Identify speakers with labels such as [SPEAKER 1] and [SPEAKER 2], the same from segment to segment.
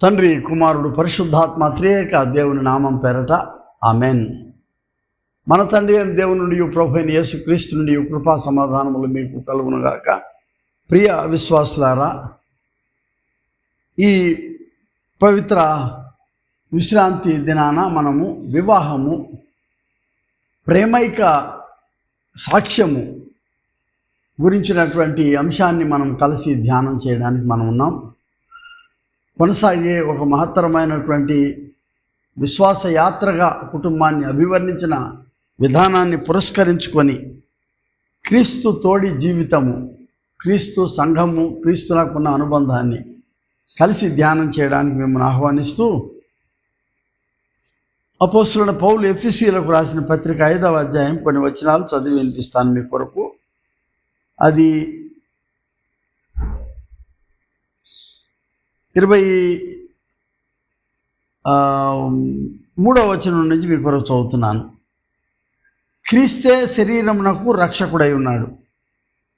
[SPEAKER 1] తండ్రి, కుమారుడు, పరిశుద్ధాత్మ త్రియేక దేవుని నామం పేరట ఆమెన్. మన తండ్రి అయిన దేవుని నుండి, ప్రభు అయిన యేసుక్రీస్తు నుండి కృపా సమాధానములు మీకు కలుగునుగాక. ప్రియ విశ్వాసులారా, ఈ పవిత్ర విశ్రాంతి దినాన మనము వివాహము, ప్రేమైక సాక్ష్యము గురించినటువంటి అంశాన్ని మనం కలిసి ధ్యానం చేయడానికి మనం ఉన్నాం. కొనసాగే ఒక మహత్తరమైనటువంటి విశ్వాస యాత్రగా కుటుంబాన్ని అభివర్ణించిన విధానాన్ని పురస్కరించుకొని క్రీస్తు తోడి జీవితము, క్రీస్తు సంఘము, క్రీస్తునకున్న అనుబంధాన్ని కలిసి ధ్యానం చేయడానికి మిమ్మల్ని ఆహ్వానిస్తూ, అపోస్తలుడైన పౌలు ఎఫెసీయులకు రాసిన పత్రిక 5వ అధ్యాయం కొన్ని వచనాలు చదివి వినిపిస్తాను మీ కొరకు. అది 23వ వచనం నుంచి మీ కొరకు చదువుతున్నాను. క్రీస్తే శరీరమునకు రక్షకుడై ఉన్నాడు.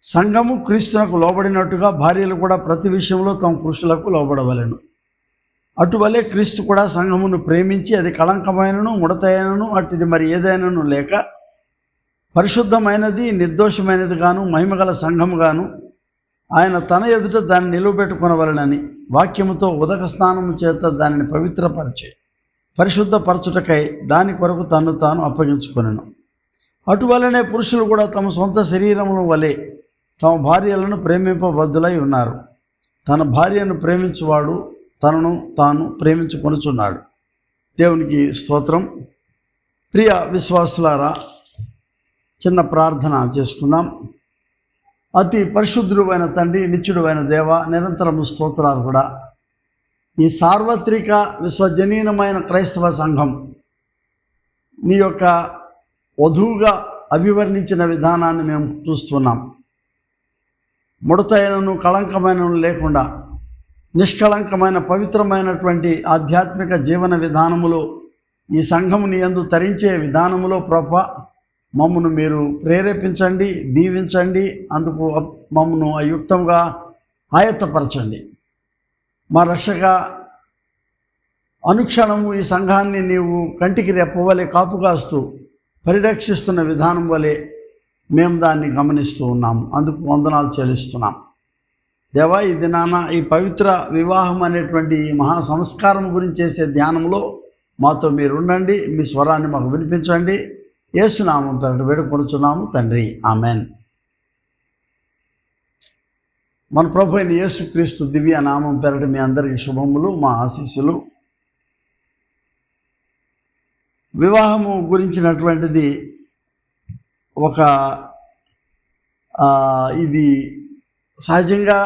[SPEAKER 1] సంఘము క్రీస్తునకు లోబడినట్టుగా భార్యలు కూడా ప్రతి విషయంలో తమ పురుషులకు లోబడవలెను. అటువలే క్రీస్తు కూడా సంఘమును ప్రేమించి అది కళంకమైనను, ముడతైనను, అట్టిది మరి ఏదైనాను లేక పరిశుద్ధమైనది, నిర్దోషమైనది గాను, మహిమగల సంఘము గాను ఆయన తన ఎదుట దాన్ని నిలువబెట్టుకొనవలెనని వాక్యముతో ఉదక స్నానము చేత దానిని పవిత్రపరిచి పరిశుద్ధపరచుటకై దాని కొరకు తన్ను తాను అప్పగించుకొనెను. అటువలనే పురుషులు కూడా తమ సొంత శరీరముల వలె తమ భార్యలను ప్రేమింపబద్ధులై ఉన్నారు. తన భార్యను ప్రేమించువాడు తనను తాను ప్రేమించుకొనుచున్నాడు. దేవునికి స్తోత్రం. ప్రియ విశ్వాసులారా, చిన్న ప్రార్థన చేసుకుందాం. అతి పరిశుద్ధుడు అయిన తండ్రి, నిత్యుడు అయిన దేవ, నిరంతరము స్తోత్రాలు కూడా. ఈ సార్వత్రిక విశ్వజనీనమైన క్రైస్తవ సంఘం నీ యొక్క వధువుగా అభివర్ణించిన విధానాన్ని మేము చూస్తున్నాం. ముడతైనను, కళంకమైనను లేకుండా నిష్కళంకమైన పవిత్రమైనటువంటి ఆధ్యాత్మిక జీవన విధానములో ఈ సంఘము నీ యందు తరించే విధానములో ప్రభా మమ్మను మీరు ప్రేరేపించండి, దీవించండి. అందుకు మమ్మను అయుక్తంగా ఆయత్తపరచండి. మా రక్షక అనుక్షణము ఈ సంఘాన్ని నీవు కంటికి రెప్పవలే కాపుగాస్తూ పరిరక్షిస్తున్న విధానం వలె మేము దాన్ని గమనిస్తూ ఉన్నాము. అందుకు వందనాలు చెల్లిస్తున్నాం. దేవా, ఈ దినాన ఈ పవిత్ర వివాహం అనేటువంటి ఈ మహా సంస్కారం గురించి చేసే ధ్యానంలో మాతో మీరు ఉండండి. మీ స్వరాన్ని మాకు వినిపించండి. యేసునామం పేరట వేడుకొనుచున్నాము తండ్రి, ఆమెన్. మన ప్రభు అయిన యేసుక్రీస్తు దివ్య నామం పేరట మీ అందరికీ శుభములు, మా ఆశీస్సులు. వివాహము గురించినటువంటిది ఒక ఇది సహజంగా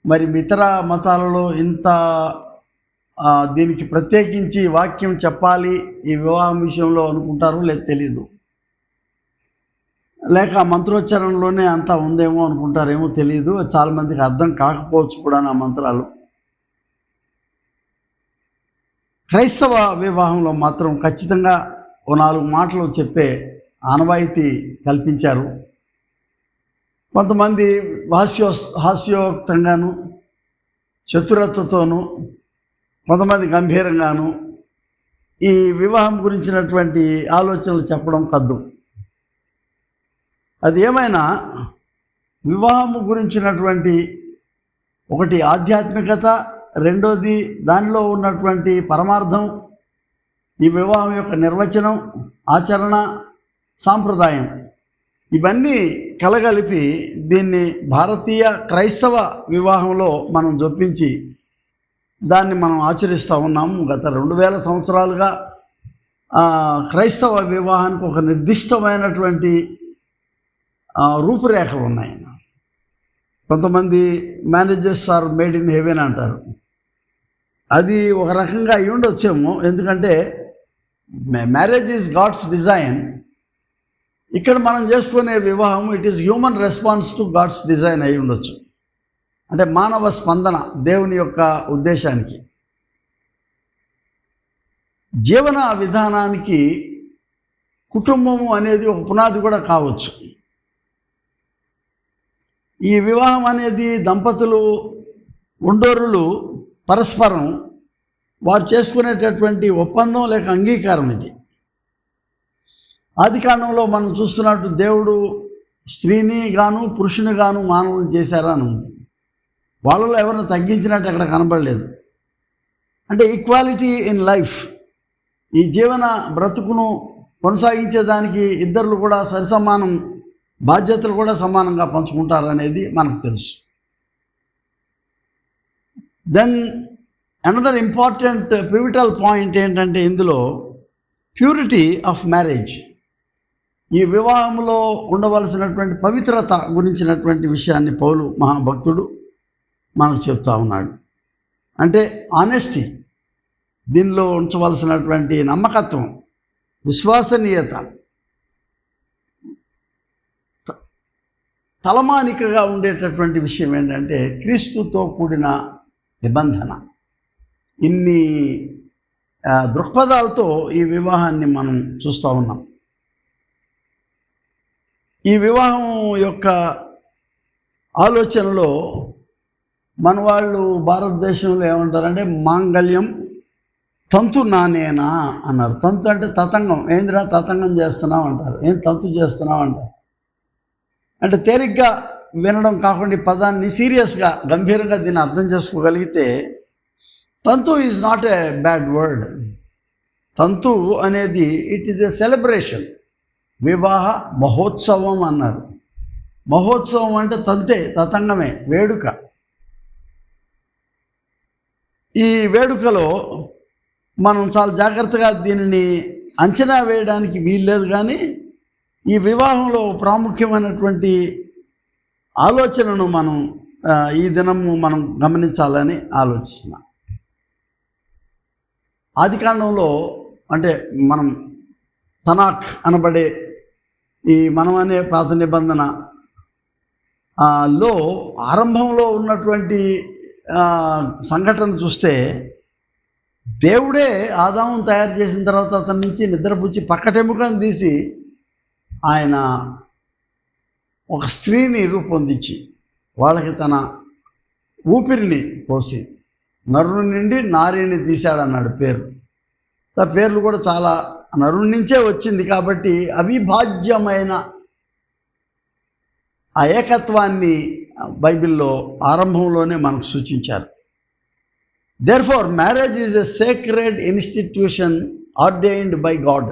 [SPEAKER 1] మరి ఇతర మతాలలో ఇంత దీనికి ప్రత్యేకించి వాక్యం చెప్పాలి ఈ వివాహం విషయంలో అనుకుంటారు, లేదు తెలీదు. లేక మంత్రోచ్చారణలోనే అంతా ఉందేమో అనుకుంటారేమో తెలియదు. చాలామందికి అర్థం కాకపోవచ్చు కూడా నా మంత్రాలు. క్రైస్తవ వివాహంలో మాత్రం ఖచ్చితంగా ఓ 4 మాటలు చెప్పే ఆనవాయితీ కల్పించారు. కొంతమంది హాస్యోక్తంగాను, చతురతతోనూ, కొంతమంది గంభీరంగాను ఈ వివాహం గురించినటువంటి ఆలోచనలు చెప్పడం కద్దు. అది ఏమైనా వివాహము గురించినటువంటి ఒకటి ఆధ్యాత్మికత, రెండోది దానిలో ఉన్నటువంటి పరమార్థం, ఈ వివాహం యొక్క నిర్వచనం, ఆచరణ, సాంప్రదాయం, ఇవన్నీ కలగలిపి దీన్ని భారతీయ క్రైస్తవ వివాహంలో మనం జొప్పించి దాన్ని మనం ఆచరిస్తూ ఉన్నాము. గత 2000 సంవత్సరాలుగా క్రైస్తవ వివాహానికి ఒక నిర్దిష్టమైనటువంటి రూపురేఖలు ఉన్నాయి. కొంతమంది marriages are made in heaven అంటారు. అది ఒక రకంగా అయి ఉండొచ్చేమో, ఎందుకంటే మ్యారేజ్ ఈజ్ గాడ్స్ డిజైన్. ఇక్కడ మనం చేసుకునే వివాహం it is human response to God's design అయి ఉండొచ్చు. అంటే మానవ స్పందన దేవుని యొక్క ఉద్దేశానికి. జీవన విధానానికి కుటుంబము అనేది ఒక పునాది కూడా కావచ్చు. ఈ వివాహం అనేది దంపతులు ఉండోరులు పరస్పరం వారు చేసుకునేటటువంటి ఒప్పందం లేక అంగీకారం ఇది. ఆదికాండంలో మనం చూస్తున్నట్టు దేవుడు స్త్రీని గాను పురుషుని గాను మానవులు చేశారా అని ఉంది. వాళ్ళలో ఎవరిని తగ్గించినట్టు అక్కడ కనబడలేదు. అంటే ఈక్వాలిటీ ఇన్ లైఫ్, ఈ జీవన బ్రతుకును కొనసాగించేదానికి ఇద్దరు కూడా సరిసమానం, బాధ్యతలు కూడా సమానంగా పంచుకుంటారనేది మనకు తెలుసు. Then another important pivotal point ఏంటంటే ఇందులో ప్యూరిటీ ఆఫ్ మ్యారేజ్, ఈ వివాహంలో ఉండవలసినటువంటి పవిత్రత గురించినటువంటి విషయాన్ని పౌలు మహాభక్తుడు మనకు చెప్తా ఉన్నాడు. అంటే ఆనెస్టీ, దీనిలో ఉంచవలసినటువంటి నమ్మకత్వం, విశ్వసనీయత, తలమానికగా ఉండేటటువంటి విషయం ఏంటంటే క్రీస్తుతో కూడిన నిబంధన. ఇన్ని దృక్పథాలతో ఈ వివాహాన్ని మనం చూస్తూ ఉన్నాం. ఈ వివాహం యొక్క ఆలోచనలో మన వాళ్ళు భారతదేశంలో ఏమంటారంటే మాంగళ్యం తంతు నానేనా అన్నారు. తంతు అంటే తతంగం. ఏందిరా తతంగం చేస్తున్నావు అంటారు, ఏం తంతు చేస్తున్నావు అంటారు. అంటే తేలిగ్గా వినడం కాకుండా ఈ పదాన్ని సీరియస్గా గంభీరంగా దీన్ని అర్థం చేసుకోగలిగితే తంతు is not a bad word. తంతు అనేది ఇట్ ఈజ్ ఎ సెలబ్రేషన్. వివాహ మహోత్సవం అన్నారు. మహోత్సవం అంటే తంతే, తతంగమే, వేడుక. ఈ వేడుకలో మనం చాలా జాగ్రత్తగా దీనిని అంచనా వేయడానికి వీల్లేదు. కానీ ఈ వివాహంలో ప్రాముఖ్యమైనటువంటి ఆలోచనను మనం ఈ దినము మనం గమనించాలని ఆలోచిస్తున్నాం. ఆదికాండంలో అంటే మనం తనాక్ అనబడే ఈ మనం అనే పాత నిబంధన లో ఆరంభంలో ఉన్నటువంటి సంఘటన చూస్తే దేవుడే ఆదామును తయారు చేసిన తర్వాత అతని నుంచి నిద్రపుచ్చి పక్కటెముకను తీసి ఆయన ఒక స్త్రీని రూపొందించి వాళ్ళకి తన ఊపిరిని పోసి నరుని నుండి నారిని తీశాడన్నాడు పేరు. ఆ పేర్లు కూడా చాలా నరుని నుంచే వచ్చింది కాబట్టి అవిభాజ్యమైన ఆ ఏకత్వాన్ని బైబిల్లో ఆరంభంలోనే మనకు సూచించారు. Therefore marriage is a sacred institution ordained by God.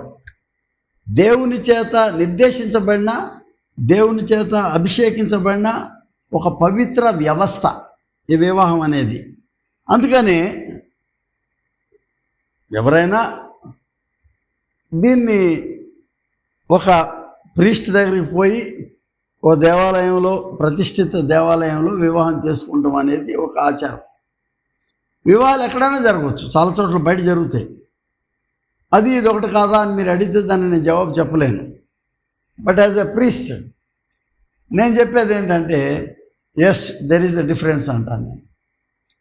[SPEAKER 1] దేవుని చేత నిర్దేశించబడిన, దేవుని చేత అభిషేకించబడిన ఒక పవిత్ర వ్యవస్థ ఈ వివాహం అనేది. అందుకనే ఎవరైనా దీన్ని ఒక ప్రీస్ట్ దగ్గరికి పోయి ఓ దేవాలయంలో, ప్రతిష్ఠిత దేవాలయంలో వివాహం చేసుకుంటాం అనేది ఒక ఆచారం. వివాహాలు ఎక్కడైనా జరగవచ్చు, చాలా చోట్ల బయట జరుగుతాయి. అది ఇది ఒకటి కాదా అని మీరు అడిగితే దాన్ని నేను జవాబు చెప్పలేను. బట్ యాజ్ ఎ ప్రీస్ట్ నేను చెప్పేది ఏంటంటే yes there is a difference అంటాను నేను.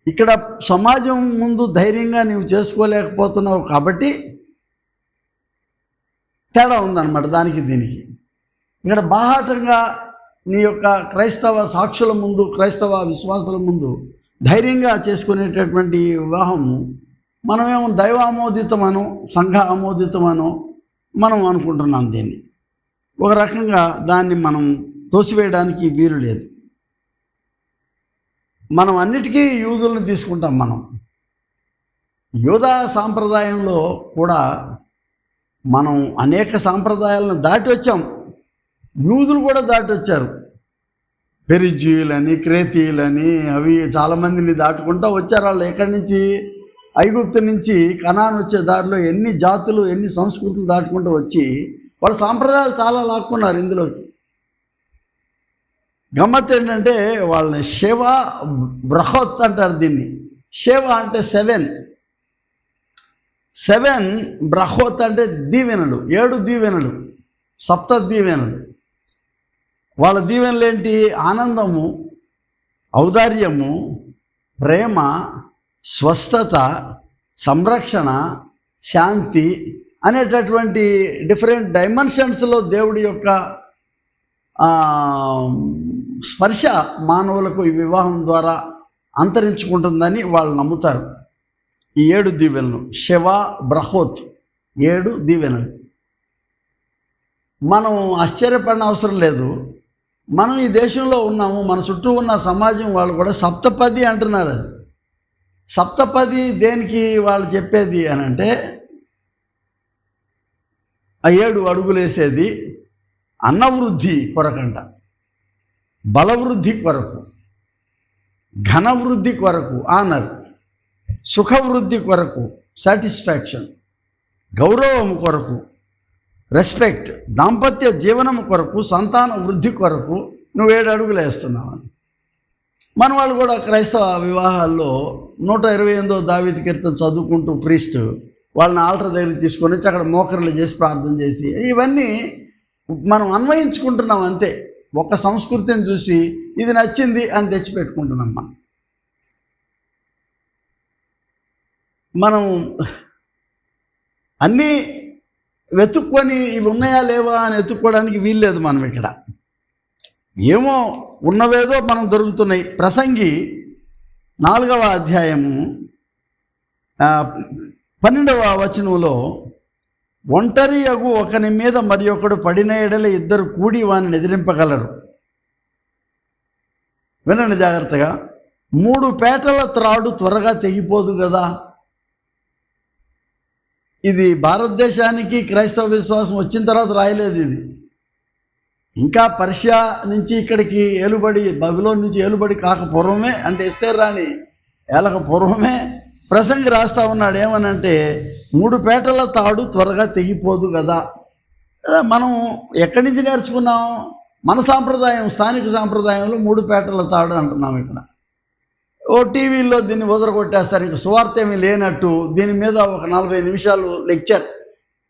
[SPEAKER 1] ఇక్కడ సమాజం ముందు ధైర్యంగా నీవు చేసుకోలేకపోతున్నావు కాబట్టి తేడా ఉందన్నమాట దానికి దీనికి. ఇక్కడ బాహాటంగా నీ యొక్క క్రైస్తవ సాక్షుల ముందు, క్రైస్తవ విశ్వాసుల ముందు ధైర్యంగా చేసుకునేటటువంటి వివాహం మనమేమో దైవ ఆమోదితమనో సంఘ ఆమోదితమనో మనం అనుకుంటున్నాం. దీన్ని ఒక రకంగా దాన్ని మనం తోసివేయడానికి వీలు లేదు. మనం అన్నిటికీ యూదులను తీసుకుంటాం. మనం యూదా సాంప్రదాయంలో కూడా మనం అనేక సాంప్రదాయాలను దాటి వచ్చాం. యూదులు కూడా దాటి వచ్చారు. పెరిజీయులని, క్రేతీయులని, అవి చాలామందిని దాటుకుంటూ వచ్చారు. వాళ్ళు ఎక్కడి నుంచి, ఐగుప్తు నుంచి కనాన్ వచ్చే దారిలో ఎన్ని జాతులు, ఎన్ని సంస్కృతులు దాటుకుంటూ వచ్చి వాళ్ళ సాంప్రదాయాలు చాలా లాక్కున్నారు ఇందులోకి. గమ్మత్ ఏంటంటే వాళ్ళని శివ బ్రహోత్ అంటారు. దీన్ని శివ అంటే 7 బ్రహోత్ అంటే దీవెనలు, 7 దీవెనలు, 7 దీవెనలు. వాళ్ళ దీవెనలు ఏంటి? ఆనందము, ఔదార్యము, ప్రేమ, స్వస్థత, సంరక్షణ, శాంతి అనేటటువంటి డిఫరెంట్ డైమెన్షన్స్లో దేవుడి యొక్క స్పర్శ మానవులకు ఈ వివాహం ద్వారా అంతరించుకుంటుందని వాళ్ళు నమ్ముతారు. ఈ 7 దీవెనలు, షెవా బ్రహోత్, 7 దీవెనలు. మనం ఆశ్చర్యపడిన అవసరం లేదు. మనం ఈ దేశంలో ఉన్నాము, మన చుట్టూ ఉన్న సమాజం వాళ్ళు కూడా సప్తపది అంటున్నారు. సప్తపది దేనికి వాళ్ళు చెప్పేది అని అంటే, ఆ 7 అడుగులు వేసేది అన్నవృద్ధి కొరకంట, బలవృద్ధి కొరకు, ఘనవృద్ధి కొరకు ఆనర్, సుఖవృద్ధి కొరకు సాటిస్ఫాక్షన్, గౌరవం కొరకు రెస్పెక్ట్, దాంపత్య జీవనం కొరకు, సంతాన వృద్ధి కొరకు నువ్వు 7 అడుగులు వేస్తున్నావు. మన వాళ్ళు కూడా క్రైస్తవ వివాహాల్లో 128వ దావీదు కీర్తన చదువుకుంటూ ప్రీస్ట్ వాళ్ళని ఆల్టర్ దగ్గరికి తీసుకొని వచ్చి అక్కడ మోకర్లు చేసి ప్రార్థన చేసి ఇవన్నీ మనం అన్వయించుకుంటున్నాం అంతే. ఒక సంస్కృతిని చూసి ఇది నచ్చింది అని తెచ్చిపెట్టుకుంటున్నాం. మనం అన్నీ వెతుక్కొని ఇవి ఉన్నాయా లేవా అని వెతుక్కోవడానికి వీల్లేదు. మనం ఇక్కడ ఏమో ఉన్నవేదో మనం దొరుకుతున్నాయి. ప్రసంగి 4వ అధ్యాయము 12వ వచనంలో, ఒంటరి అగు ఒకని మీద మరి ఒకడు పడిన ఎడల 2 కూడి వాని ఎదిరింపగలరు. వినండి జాగ్రత్తగా. 3 పేటల త్రాడు త్వరగా తెగిపోదు కదా. ఇది భారతదేశానికి క్రైస్తవ విశ్వాసం వచ్చిన తర్వాత రాయలేదు. ఇది ఇంకా పర్షియా నుంచి ఇక్కడికి ఏలుబడి, బబిలోన్ నుంచి ఏలుబడి కాకపూర్వమే, అంటే ఎస్తేర్ రాణి ఏలక పూర్వమే ప్రసంగి రాస్తా ఉన్నాడు. ఏమనంటే 3 పేటల తాడు త్వరగా తెగిపోదు కదా. మనం ఎక్కడి నుంచి నేర్చుకున్నాం? మన సాంప్రదాయం, స్థానిక సాంప్రదాయంలో 3 పేటల తాడు అంటున్నాం. ఇక్కడ ఓ టీవీల్లో దీన్ని వదలగొట్టేస్తారు. ఇంక సువార్త ఏమీ లేనట్టు దీని మీద ఒక 40 నిమిషాలు లెక్చర్.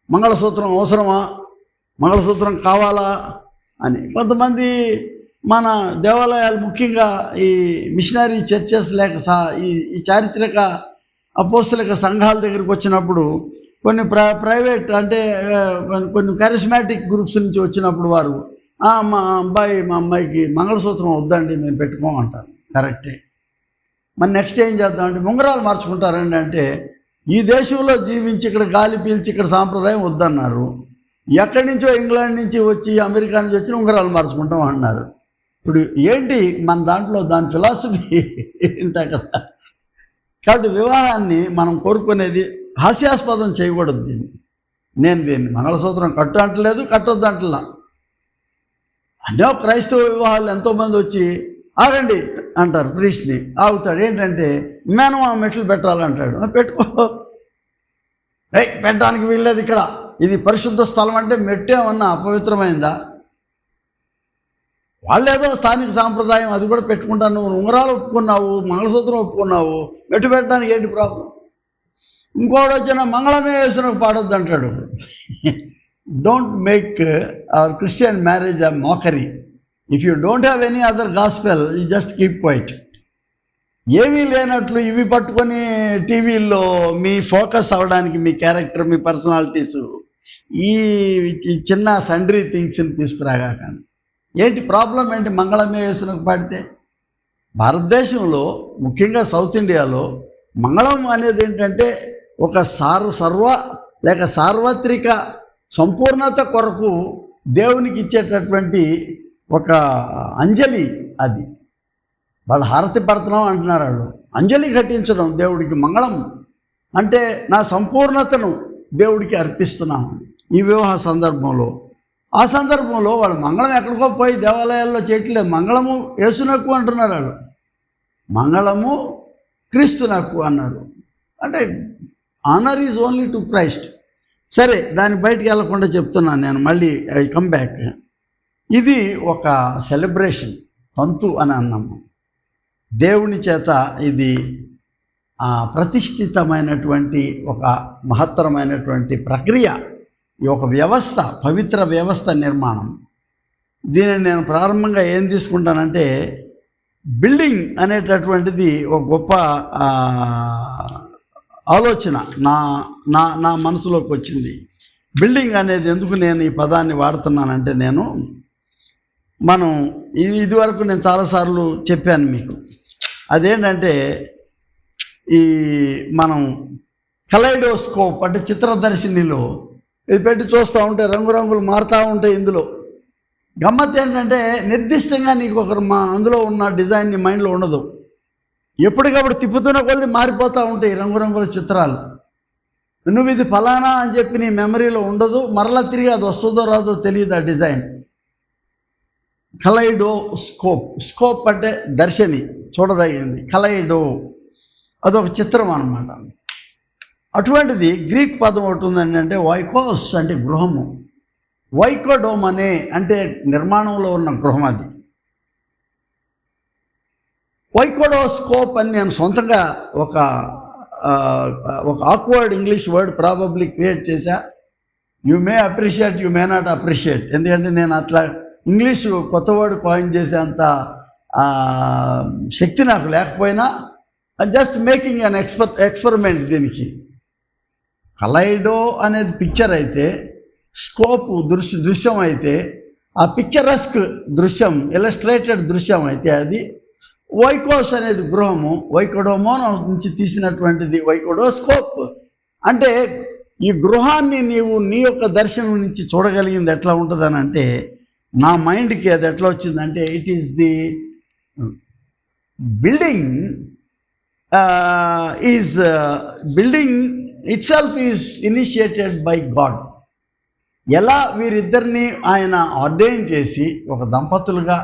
[SPEAKER 1] మంగళసూత్రం అవసరమా, మంగళసూత్రం కావాలా అని. కొంతమంది మన దేవాలయాలు, ముఖ్యంగా ఈ మిషనరీ చర్చెస్ లేక ఈ చారిత్రక అపోస్తలిక సంఘాల దగ్గరికి వచ్చినప్పుడు కొన్ని ప్రైవేట్ అంటే కొన్ని కరిస్మాటిక్ గ్రూప్స్ నుంచి వచ్చినప్పుడు వారు మా అమ్మాయికి మంగళసూత్రం వద్దండి మేము పెట్టుకోమంటారు. కరెక్టే. మరి నెక్స్ట్ ఏం చేద్దామంటే ఉంగరాలు మార్చుకుంటారండి. అంటే ఈ దేశంలో జీవించి ఇక్కడ గాలి పీల్చి ఇక్కడ సాంప్రదాయం వద్దన్నారు. ఎక్కడి నుంచో ఇంగ్లాండ్ నుంచి వచ్చి, అమెరికా నుంచి వచ్చి ఉంగరాలు మార్చుకుంటాం అన్నారు. ఇప్పుడు ఏంటి మన దాంట్లో దాని ఫిలాసఫీ ఏంటి అక్కడ? కాబట్టి వివాహాన్ని మనం కోరుకునేది హాస్యాస్పదం చేయకూడదు. దీన్ని మంగళసూత్రం కట్టు అంటలేదు, కట్టొద్దు అంటలా. అంటే క్రైస్తవ వివాహాలు ఎంతోమంది వచ్చి ఆగండి అంటారు, ప్రీస్ట్ని ఆగుతాడు. ఏంటంటే మేనమా మెట్లు పెట్టాలంటాడు. పెట్టుకో, పెట్టడానికి వీల్లేదు ఇక్కడ, ఇది పరిశుద్ధ స్థలం. అంటే మెట్టేమన్నా అపవిత్రమైందా? వాళ్ళేదో స్థానిక సాంప్రదాయం, అది కూడా పెట్టుకుంటాను. నువ్వు ఉంగరాలు ఒప్పుకున్నావు, మంగళసూత్రం ఒప్పుకున్నావు, మెట్టు పెట్టడానికి ఏంటి ప్రాబ్లం? ఇంకోటి వచ్చిన మంగళమే వేసిన పాడొద్దు అంటాడు. Don't make our Christian marriage a mockery. If you don't have any other gospel, you just keep quiet. ఏమీ లేనట్లు ఇవి పట్టుకొని టీవీల్లో మీ ఫోకస్ అవ్వడానికి, మీ క్యారెక్టర్, మీ పర్సనాలిటీస్, ఈ చిన్న సండ్రీ థింగ్స్ని తీసుకురాగాకండి. ఏంటి ప్రాబ్లం ఏంటి? మంగళమే వేసునకు పాడితే భారతదేశంలో, ముఖ్యంగా సౌత్ ఇండియాలో మంగళం అనేది ఏంటంటే ఒక సార్వత్రిక సంపూర్ణత కొరకు దేవునికి ఇచ్చేటటువంటి ఒక అంజలి. అది వాళ్ళు హారతి పడుతున్నాం అంటున్నారు. వాళ్ళు అంజలి ఘటించడం దేవుడికి. మంగళం అంటే నా సంపూర్ణతను దేవుడికి అర్పిస్తున్నాను ఈ వివాహ సందర్భంలో. ఆ సందర్భంలో వాళ్ళు మంగళం ఎక్కడికో పోయి దేవాలయాల్లో చేయట్లేదు. మంగళము యేసునకు అంటున్నారు వాళ్ళు. మంగళము క్రీస్తునకు అన్నారు. అంటే honour is only to Christ. సరే, దాన్ని బయటికి వెళ్ళకుండా చెప్తున్నాను నేను. మళ్ళీ ఐ కమ్ బ్యాక్. ఇది ఒక సెలబ్రేషన్, తంతు అని అన్నాము. దేవుని చేత ఇది ప్రతిష్ఠితమైనటువంటి ఒక మహత్తరమైనటువంటి ప్రక్రియ. ఈ ఒక వ్యవస్థ, పవిత్ర వ్యవస్థ నిర్మాణం. దీనిని నేను ప్రారంభంగా ఏం తీసుకుంటానంటే, బిల్డింగ్ అనేటటువంటిది ఒక గొప్ప ఆలోచన నా మనసులోకి వచ్చింది. బిల్డింగ్ అనేది ఎందుకు నేను ఈ పదాన్ని వాడుతున్నానంటే, మనం ఇదివరకు నేను చాలాసార్లు చెప్పాను మీకు. అదేంటంటే ఈ మనం కలైడోస్కోప్ అంటే చిత్రదర్శినిలో ఇది పెట్టి చూస్తూ ఉంటే రంగురంగులు మారుతూ ఉంటాయి. ఇందులో గమ్మత్ ఏంటంటే నిర్దిష్టంగా నీకు అందులో ఉన్న డిజైన్ నీ మైండ్లో ఉండదు. ఎప్పటికప్పుడు తిప్పుతున్న కొద్ది మారిపోతూ ఉంటాయి రంగురంగుల చిత్రాలు. నువ్వు ఇది ఫలానా అని చెప్పి నీ మెమరీలో ఉండదు, మరలా తిరిగి అది వస్తుందో రాదో తెలియదు ఆ డిజైన్. కలైడోస్కోప్, స్కోప్ అంటే దర్శని, చూడదగింది. కలైడో అదొక చిత్రం అన్నమాట. అటువంటిది గ్రీక్ పదం ఒకటి ఉందండి, అంటే వైకోస్ అంటే గృహము. వైకోడోమ్ అంటే నిర్మాణంలో ఉన్న గృహం. అది వైకోడోస్కోప్ అని నేను సొంతంగా ఒక awkward English word probably create చేశా. You may appreciate, you may not appreciate. ఎందుకంటే నేను అట్లా ఇంగ్లీషు కొత్త వర్డ్ కాయిన్ చేసేంత శక్తి నాకు లేకపోయినా జస్ట్ మేకింగ్ అన్ ఎక్స్పెరిమెంట్. దీనికి కలైడో అనేది పిక్చర్ అయితే, స్కోప్ దృశ్యం అయితే, ఆ పిక్చరస్క్ దృశ్యం, ఇలస్ట్రేటెడ్ దృశ్యం అయితే అది వైకోస్ అనేది గృహము. వైకోడోమో నుంచి తీసినటువంటిది వైకోడోస్కోప్. అంటే ఈ గృహాన్ని నీవు నీ యొక్క దర్శనం నుంచి చూడగలిగింది ఎట్లా ఉంటుందని అంటే, నా మైండ్కి అది ఎట్లా వచ్చిందంటే, it is the building building it self is initiated by God. ఎలా వీరిద్దరిని ఆయన ఆర్డైన్ చేసి ఒక దంపతులుగా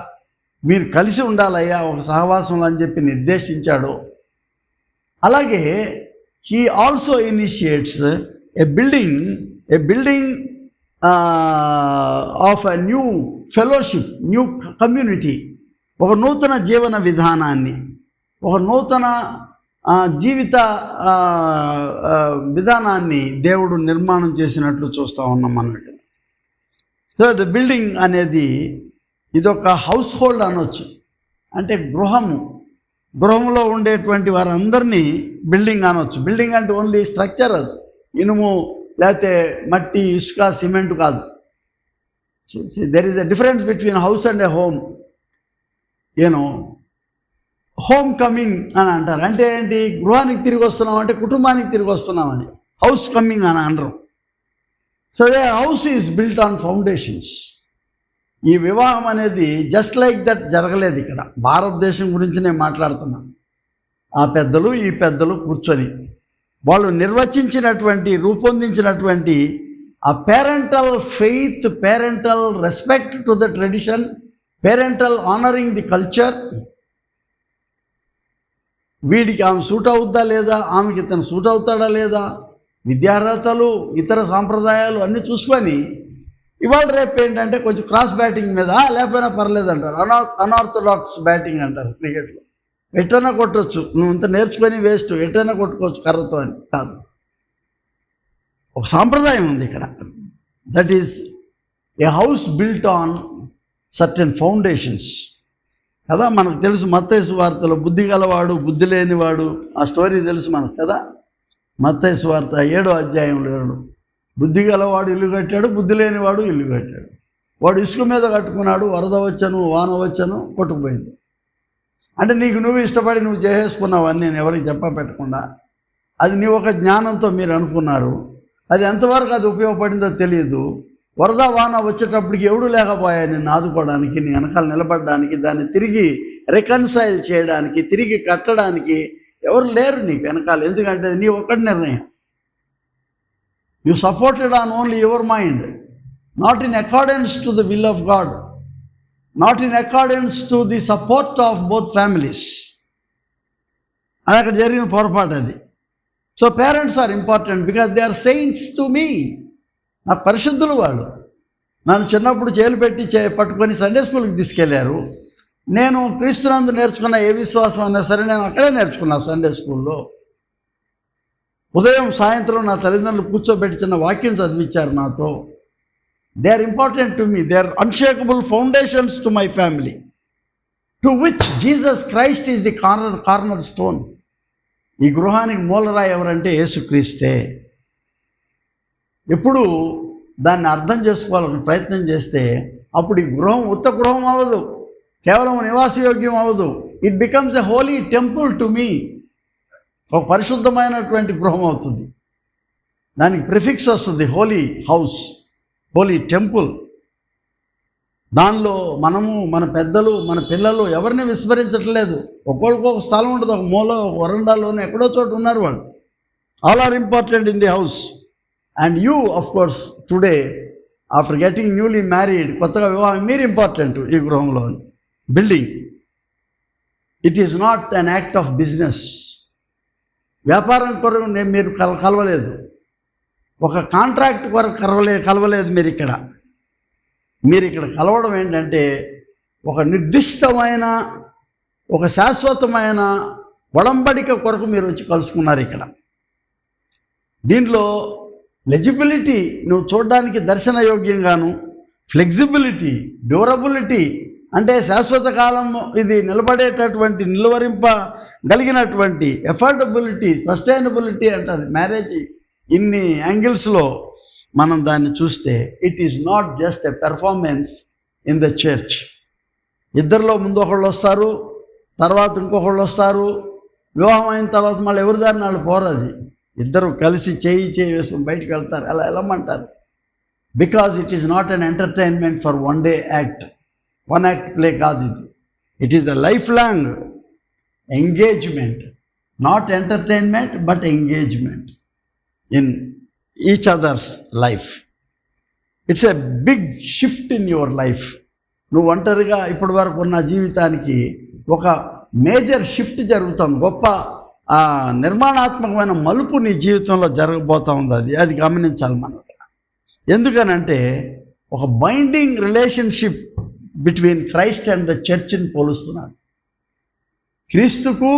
[SPEAKER 1] మీరు కలిసి ఉండాలయ్యా ఒక సహవాసంలో అని చెప్పి నిర్దేశించాడో, అలాగే he also initiates a building of a new fellowship, new community. ఒక నూతన జీవన విధానాన్ని, ఒక నూతన జీవిత విధానాన్ని దేవుడు నిర్మాణం చేసినట్లు చూస్తూ ఉన్నాం అన్నట్టు. సో ద బిల్డింగ్ అనేది ఇదొక హౌస్ హోల్డ్ అనొచ్చు. అంటే గృహంలో ఉండేటువంటి వారందరినీ బిల్డింగ్ అనొచ్చు. బిల్డింగ్ అంటే ఓన్లీ స్ట్రక్చర్, అది ఇనుము లేకపోతే మట్టి, ఇసుక, సిమెంట్ కాదు. There is a difference between house and a home. Home coming అని అంటారు. అంటే ఏంటి? గృహానికి తిరిగి వస్తున్నాం అంటే కుటుంబానికి తిరిగి వస్తున్నామని. హౌస్ కమింగ్ అని అనరు. So the house is built on foundations. ఈ వివాహం అనేది జస్ట్ లైక్ దట్ జరగలేదు. ఇక్కడ భారతదేశం గురించి నేను మాట్లాడుతున్నాను. ఆ పెద్దలు ఈ పెద్దలు కూర్చొని వాళ్ళు రూపొందించినటువంటి ఆ parental faith, parental respect to the tradition, parental honouring the culture. వీడికి ఆమె సూట్ అవుద్దా లేదా, ఆమెకి ఇతను సూట్ అవుతాడా లేదా, విద్యార్హతలు, ఇతర సాంప్రదాయాలు అన్నీ చూసుకొని ఇవాళ రేపు ఏంటంటే కొంచెం క్రాస్ బ్యాటింగ్ మీద లేకపోయినా పర్లేదు అంటారు. అనార్థడాక్స్ బ్యాటింగ్ అంటారు క్రికెట్లో. ఎట్టైనా కొట్టవచ్చు, నువ్వు ఇంత నేర్చుకొని వేస్ట్, ఎట్టైనా కొట్టుకోవచ్చు కర్రతో అని కాదు. ఒక సాంప్రదాయం ఉంది ఇక్కడ. That is a house built on certain foundations కదా. మనకు తెలుసు మత్తయి సువార్తలో బుద్ధి గలవాడు, బుద్ధి లేనివాడు, ఆ స్టోరీ తెలుసు మనకు కదా. మత్తయి సువార్త 7వ అధ్యాయంలో బుద్ధి గలవాడు ఇల్లు కట్టాడు, బుద్ధి లేనివాడు ఇల్లు కట్టాడు. వాడు ఇసుక మీద కట్టుకున్నాడు, వరద వచ్చను, వాన వచ్చను, కొట్టుకుపోయింది. అంటే నువ్వు ఇష్టపడి నువ్వు చేసేసుకున్నావు అని నేను ఎవరికి పెట్టకుండా, అది నీ ఒక జ్ఞానంతో మీరు అనుకున్నారు. అది ఎంతవరకు అది ఉపయోగపడిందో తెలియదు. వరద వాన వచ్చేటప్పటికి ఎవడు లేకపోయా నిన్ను ఆదుకోవడానికి, నీ వెనకాల నిలబడడానికి, దాన్ని తిరిగి రికన్సైల్ చేయడానికి, తిరిగి కట్టడానికి ఎవరు లేరు నీకు వెనకాల. ఎందుకంటే నీ ఒక్కటి నిర్ణయం. You supported on only your mind, not in accordance to the will of God, not in accordance to the support of both families. అది అక్కడ జరిగిన పొరపాటు అది. So parents are important because they are saints to me. నాకు పరిశుద్ధులు వాళ్ళు. నన్ను చిన్నప్పుడు చేలు పెట్టి పట్టుకొని సండే స్కూల్కి తీసుకెళ్లారు. నేను క్రీస్తునందు నేర్చుకున్న ఏ విశ్వాసం అయినా సరే నేను అక్కడే నేర్చుకున్నాను సండే స్కూల్లో. ఉదయం సాయంత్రం నా తల్లిదండ్రులు కూర్చోబెట్టి చిన్న వాక్యం చదివించారు నాతో. They are important to me. They are unshakable foundations to my family, to which Jesus Christ is the cornerstone. ఈ గృహానికి మూలరాయి ఎవరంటే యేసుక్రీస్తే. ఎప్పుడు దాన్ని అర్థం చేసుకోవాలని ప్రయత్నం చేస్తే అప్పుడు ఈ గృహం ఉత్త గృహం అవ్వదు, కేవలం నివాసయోగ్యం అవ్వదు. It becomes a holy temple to me. ఒక పరిశుద్ధమైనటువంటి గృహం అవుతుంది. దానికి ప్రిఫిక్స్ వస్తుంది హోలీ హౌస్, హోలీ టెంపుల్. దానిలో మనము, మన పెద్దలు, మన పిల్లలు ఎవరిని విస్మరించట్లేదు. ఒక్కొక్క స్థలం ఉంటుంది, ఒక మూల, ఒక వరండాలోనే ఎక్కడో చోటు ఉన్నారు వాళ్ళు. All are important in the house. And you of course today after getting newly married, కొత్తగా వివాహం, మీరు ఇంపార్టెంట్ ఈ గృహంలో. Building, it is not an act of business. వ్యాపారం కొరకు మీరు కలవలేదు, ఒక కాంట్రాక్ట్ కొరకు కలవలేదు. మీరు ఇక్కడ కలవడం ఏంటంటే ఒక నిర్దిష్టమైన, ఒక శాశ్వతమైన ఒడంబడిక కొరకు మీరు వచ్చి కలుసుకున్నారు ఇక్కడ. దీంట్లో లెజిబిలిటీ, నువ్వు చూడడానికి దర్శనయోగ్యంగాను, ఫ్లెక్సిబిలిటీ, డ్యూరబిలిటీ అంటే శాశ్వత కాలం ఇది నిలబడేటటువంటి, నిలువరింపగలిగినటువంటి, ఎఫర్డబిలిటీ, సస్టైనబిలిటీ అంటారు. మ్యారేజ్ ఇన్ని యాంగిల్స్లో మనం దాన్ని చూస్తే it is not just a performance in the church. ఇద్దరిలో ముందు ఒకళ్ళు వస్తారు, తర్వాత ఇంకొకళ్ళు వస్తారు. వివాహం అయిన తర్వాత మళ్ళీ ఎవరి దారిని వాళ్ళు పోరాది. ఇద్దరు కలిసి చేయి వేసుకుని బయటకు వెళ్తారు. అలా వెళ్ళమంటారు. Because it is not an entertainment for one day act, one act play కాదు ఇది. It is a life long engagement, not entertainment but engagement in each other's life. It's a big shift in your life. నువ్వు ఒంటరిగా ఇప్పటి వరకు ఉన్న జీవితానికి ఒక major shift జరుగుతుంది. గొప్ప నిర్మాణాత్మకమైన మలుపు నీ జీవితంలో జరగబోతూ ఉంది. అది గమనించాలి మనం. ఎందుకనంటే ఒక binding relationship between Christ and the చర్చ్ని పోలుస్తున్నారు. క్రీస్తుకు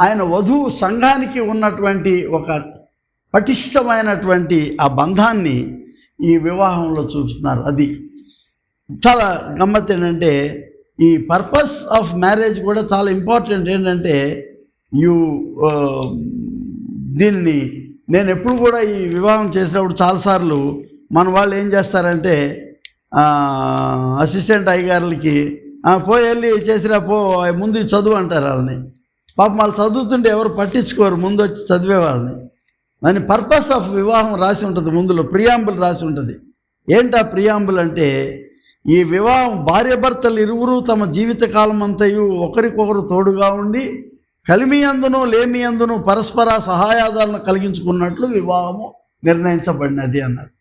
[SPEAKER 1] ఆయన వధువు సంఘానికి ఉన్నటువంటి ఒక పటిష్టమైనటువంటి ఆ బంధాన్ని ఈ వివాహంలో చూస్తున్నారు. అది చాలా గమ్మత్. ఏంటంటే ఈ పర్పస్ ఆఫ్ మ్యారేజ్ కూడా చాలా ఇంపార్టెంట్. ఏంటంటే దీన్ని నేను ఎప్పుడు కూడా ఈ వివాహం చేసినప్పుడు చాలాసార్లు మన వాళ్ళు ఏం చేస్తారంటే అసిస్టెంట్ అయ్యగారులకి పోయి వెళ్ళి చేసిరా పో, ముందు చదువు అంటారు వాళ్ళని. పాపం వాళ్ళు చదువుతుంటే ఎవరు పట్టించుకోరు, ముందు వచ్చి చదివే వాళ్ళని. దాని పర్పస్ ఆఫ్ వివాహం రాసి ఉంటుంది, ముందులో ప్రియాంబుల్ రాసి ఉంటుంది. ఏంటి ఆ ప్రియాంబుల్ అంటే, ఈ వివాహం భార్యాభర్తలు ఇరువురు తమ జీవితకాలం అంతయు ఒకరికొకరు తోడుగా ఉండి కలిమి అందును లేమి అందును పరస్పర సహాయాదాలను కలిగించుకున్నట్లు వివాహము నిర్ణయించబడినది అన్నాడు.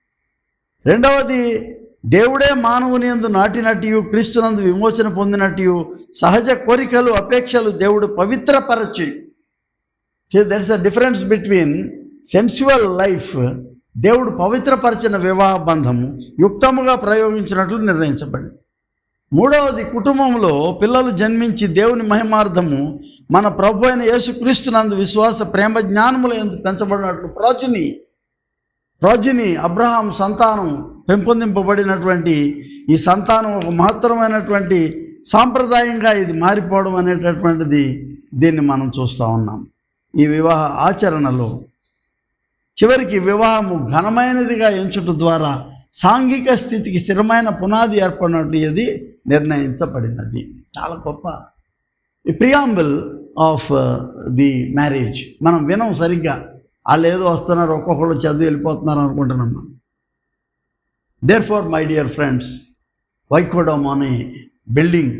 [SPEAKER 1] రెండవది, దేవుడే మానవుని యందు నాటినట్టు, క్రీస్తునందు విమోచన పొందినట్టు సహజ కోరికలు అపేక్షలు దేవుడు పవిత్రపరచి. That is the difference between sensual life, దేవుడు పవిత్రపరిచిన వివాహ బంధము యుక్తముగా ప్రయోగించినట్లు నిర్ణయించబడింది. మూడవది, కుటుంబంలో పిల్లలు జన్మించి దేవుని మహిమార్థము మన ప్రభు అయిన యేసుక్రీస్తునందు విశ్వాస ప్రేమ జ్ఞానముల యందు పెంచబడినట్లు ప్రోజిని అబ్రహాం సంతానం పెంపొందింపబడినటువంటి ఈ సంతానం ఒక మహత్తరమైనటువంటి సాంప్రదాయంగా ఇది మారిపోవడం అనేటటువంటిది దీన్ని మనం చూస్తూ ఉన్నాం. ఈ వివాహ ఆచరణలో చివరికి వివాహము ఘనమైనదిగా ఎంచుట ద్వారా సాంఘిక స్థితికి స్థిరమైన పునాది ఏర్పడినట్లు ఇది నిర్ణయించబడినది. చాలా గొప్ప ఈ ప్రియాంబుల్ ఆఫ్ ది మ్యారేజ్. మనం వినం సరిగ్గా, వాళ్ళు ఏదో వస్తున్నారు, ఒక్కొక్కళ్ళు చదివి వెళ్ళిపోతున్నారు అనుకుంటున్నాం మనం. Therefore my dear friends, వైకోడోమ్ అనే బిల్డింగ్,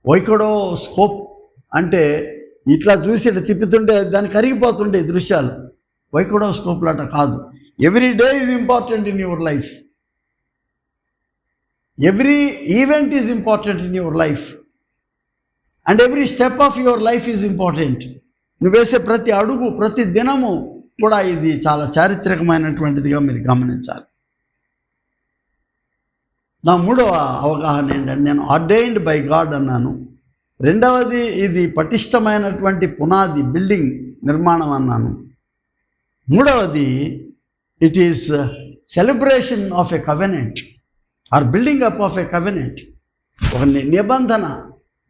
[SPEAKER 1] వైకోడోస్కోప్ అంటే ఇట్లా చూసి ఇట్లా తిప్పుతుంటే దానికి కరిగిపోతుండే దృశ్యాలు. వైకోడోస్కోప్లు అట కాదు. Every day is important in your life. Every event is important in your life and every step of your life is important. నువ్వు వేసే ప్రతి అడుగు, ప్రతి దినము కూడా ఇది చాలా చారిత్రకమైనటువంటిదిగా మీరు గమనించాలి. నా మూడవ అవగాహన ఏంటంటే, నేను ఆర్డైన్డ్ బై గాడ్ అన్నాను. రెండవది, ఇది పటిష్టమైనటువంటి పునాది, బిల్డింగ్ నిర్మాణం అన్నాను. మూడవది, it is celebration of a covenant or building up of a covenant. ఒక నిబంధన,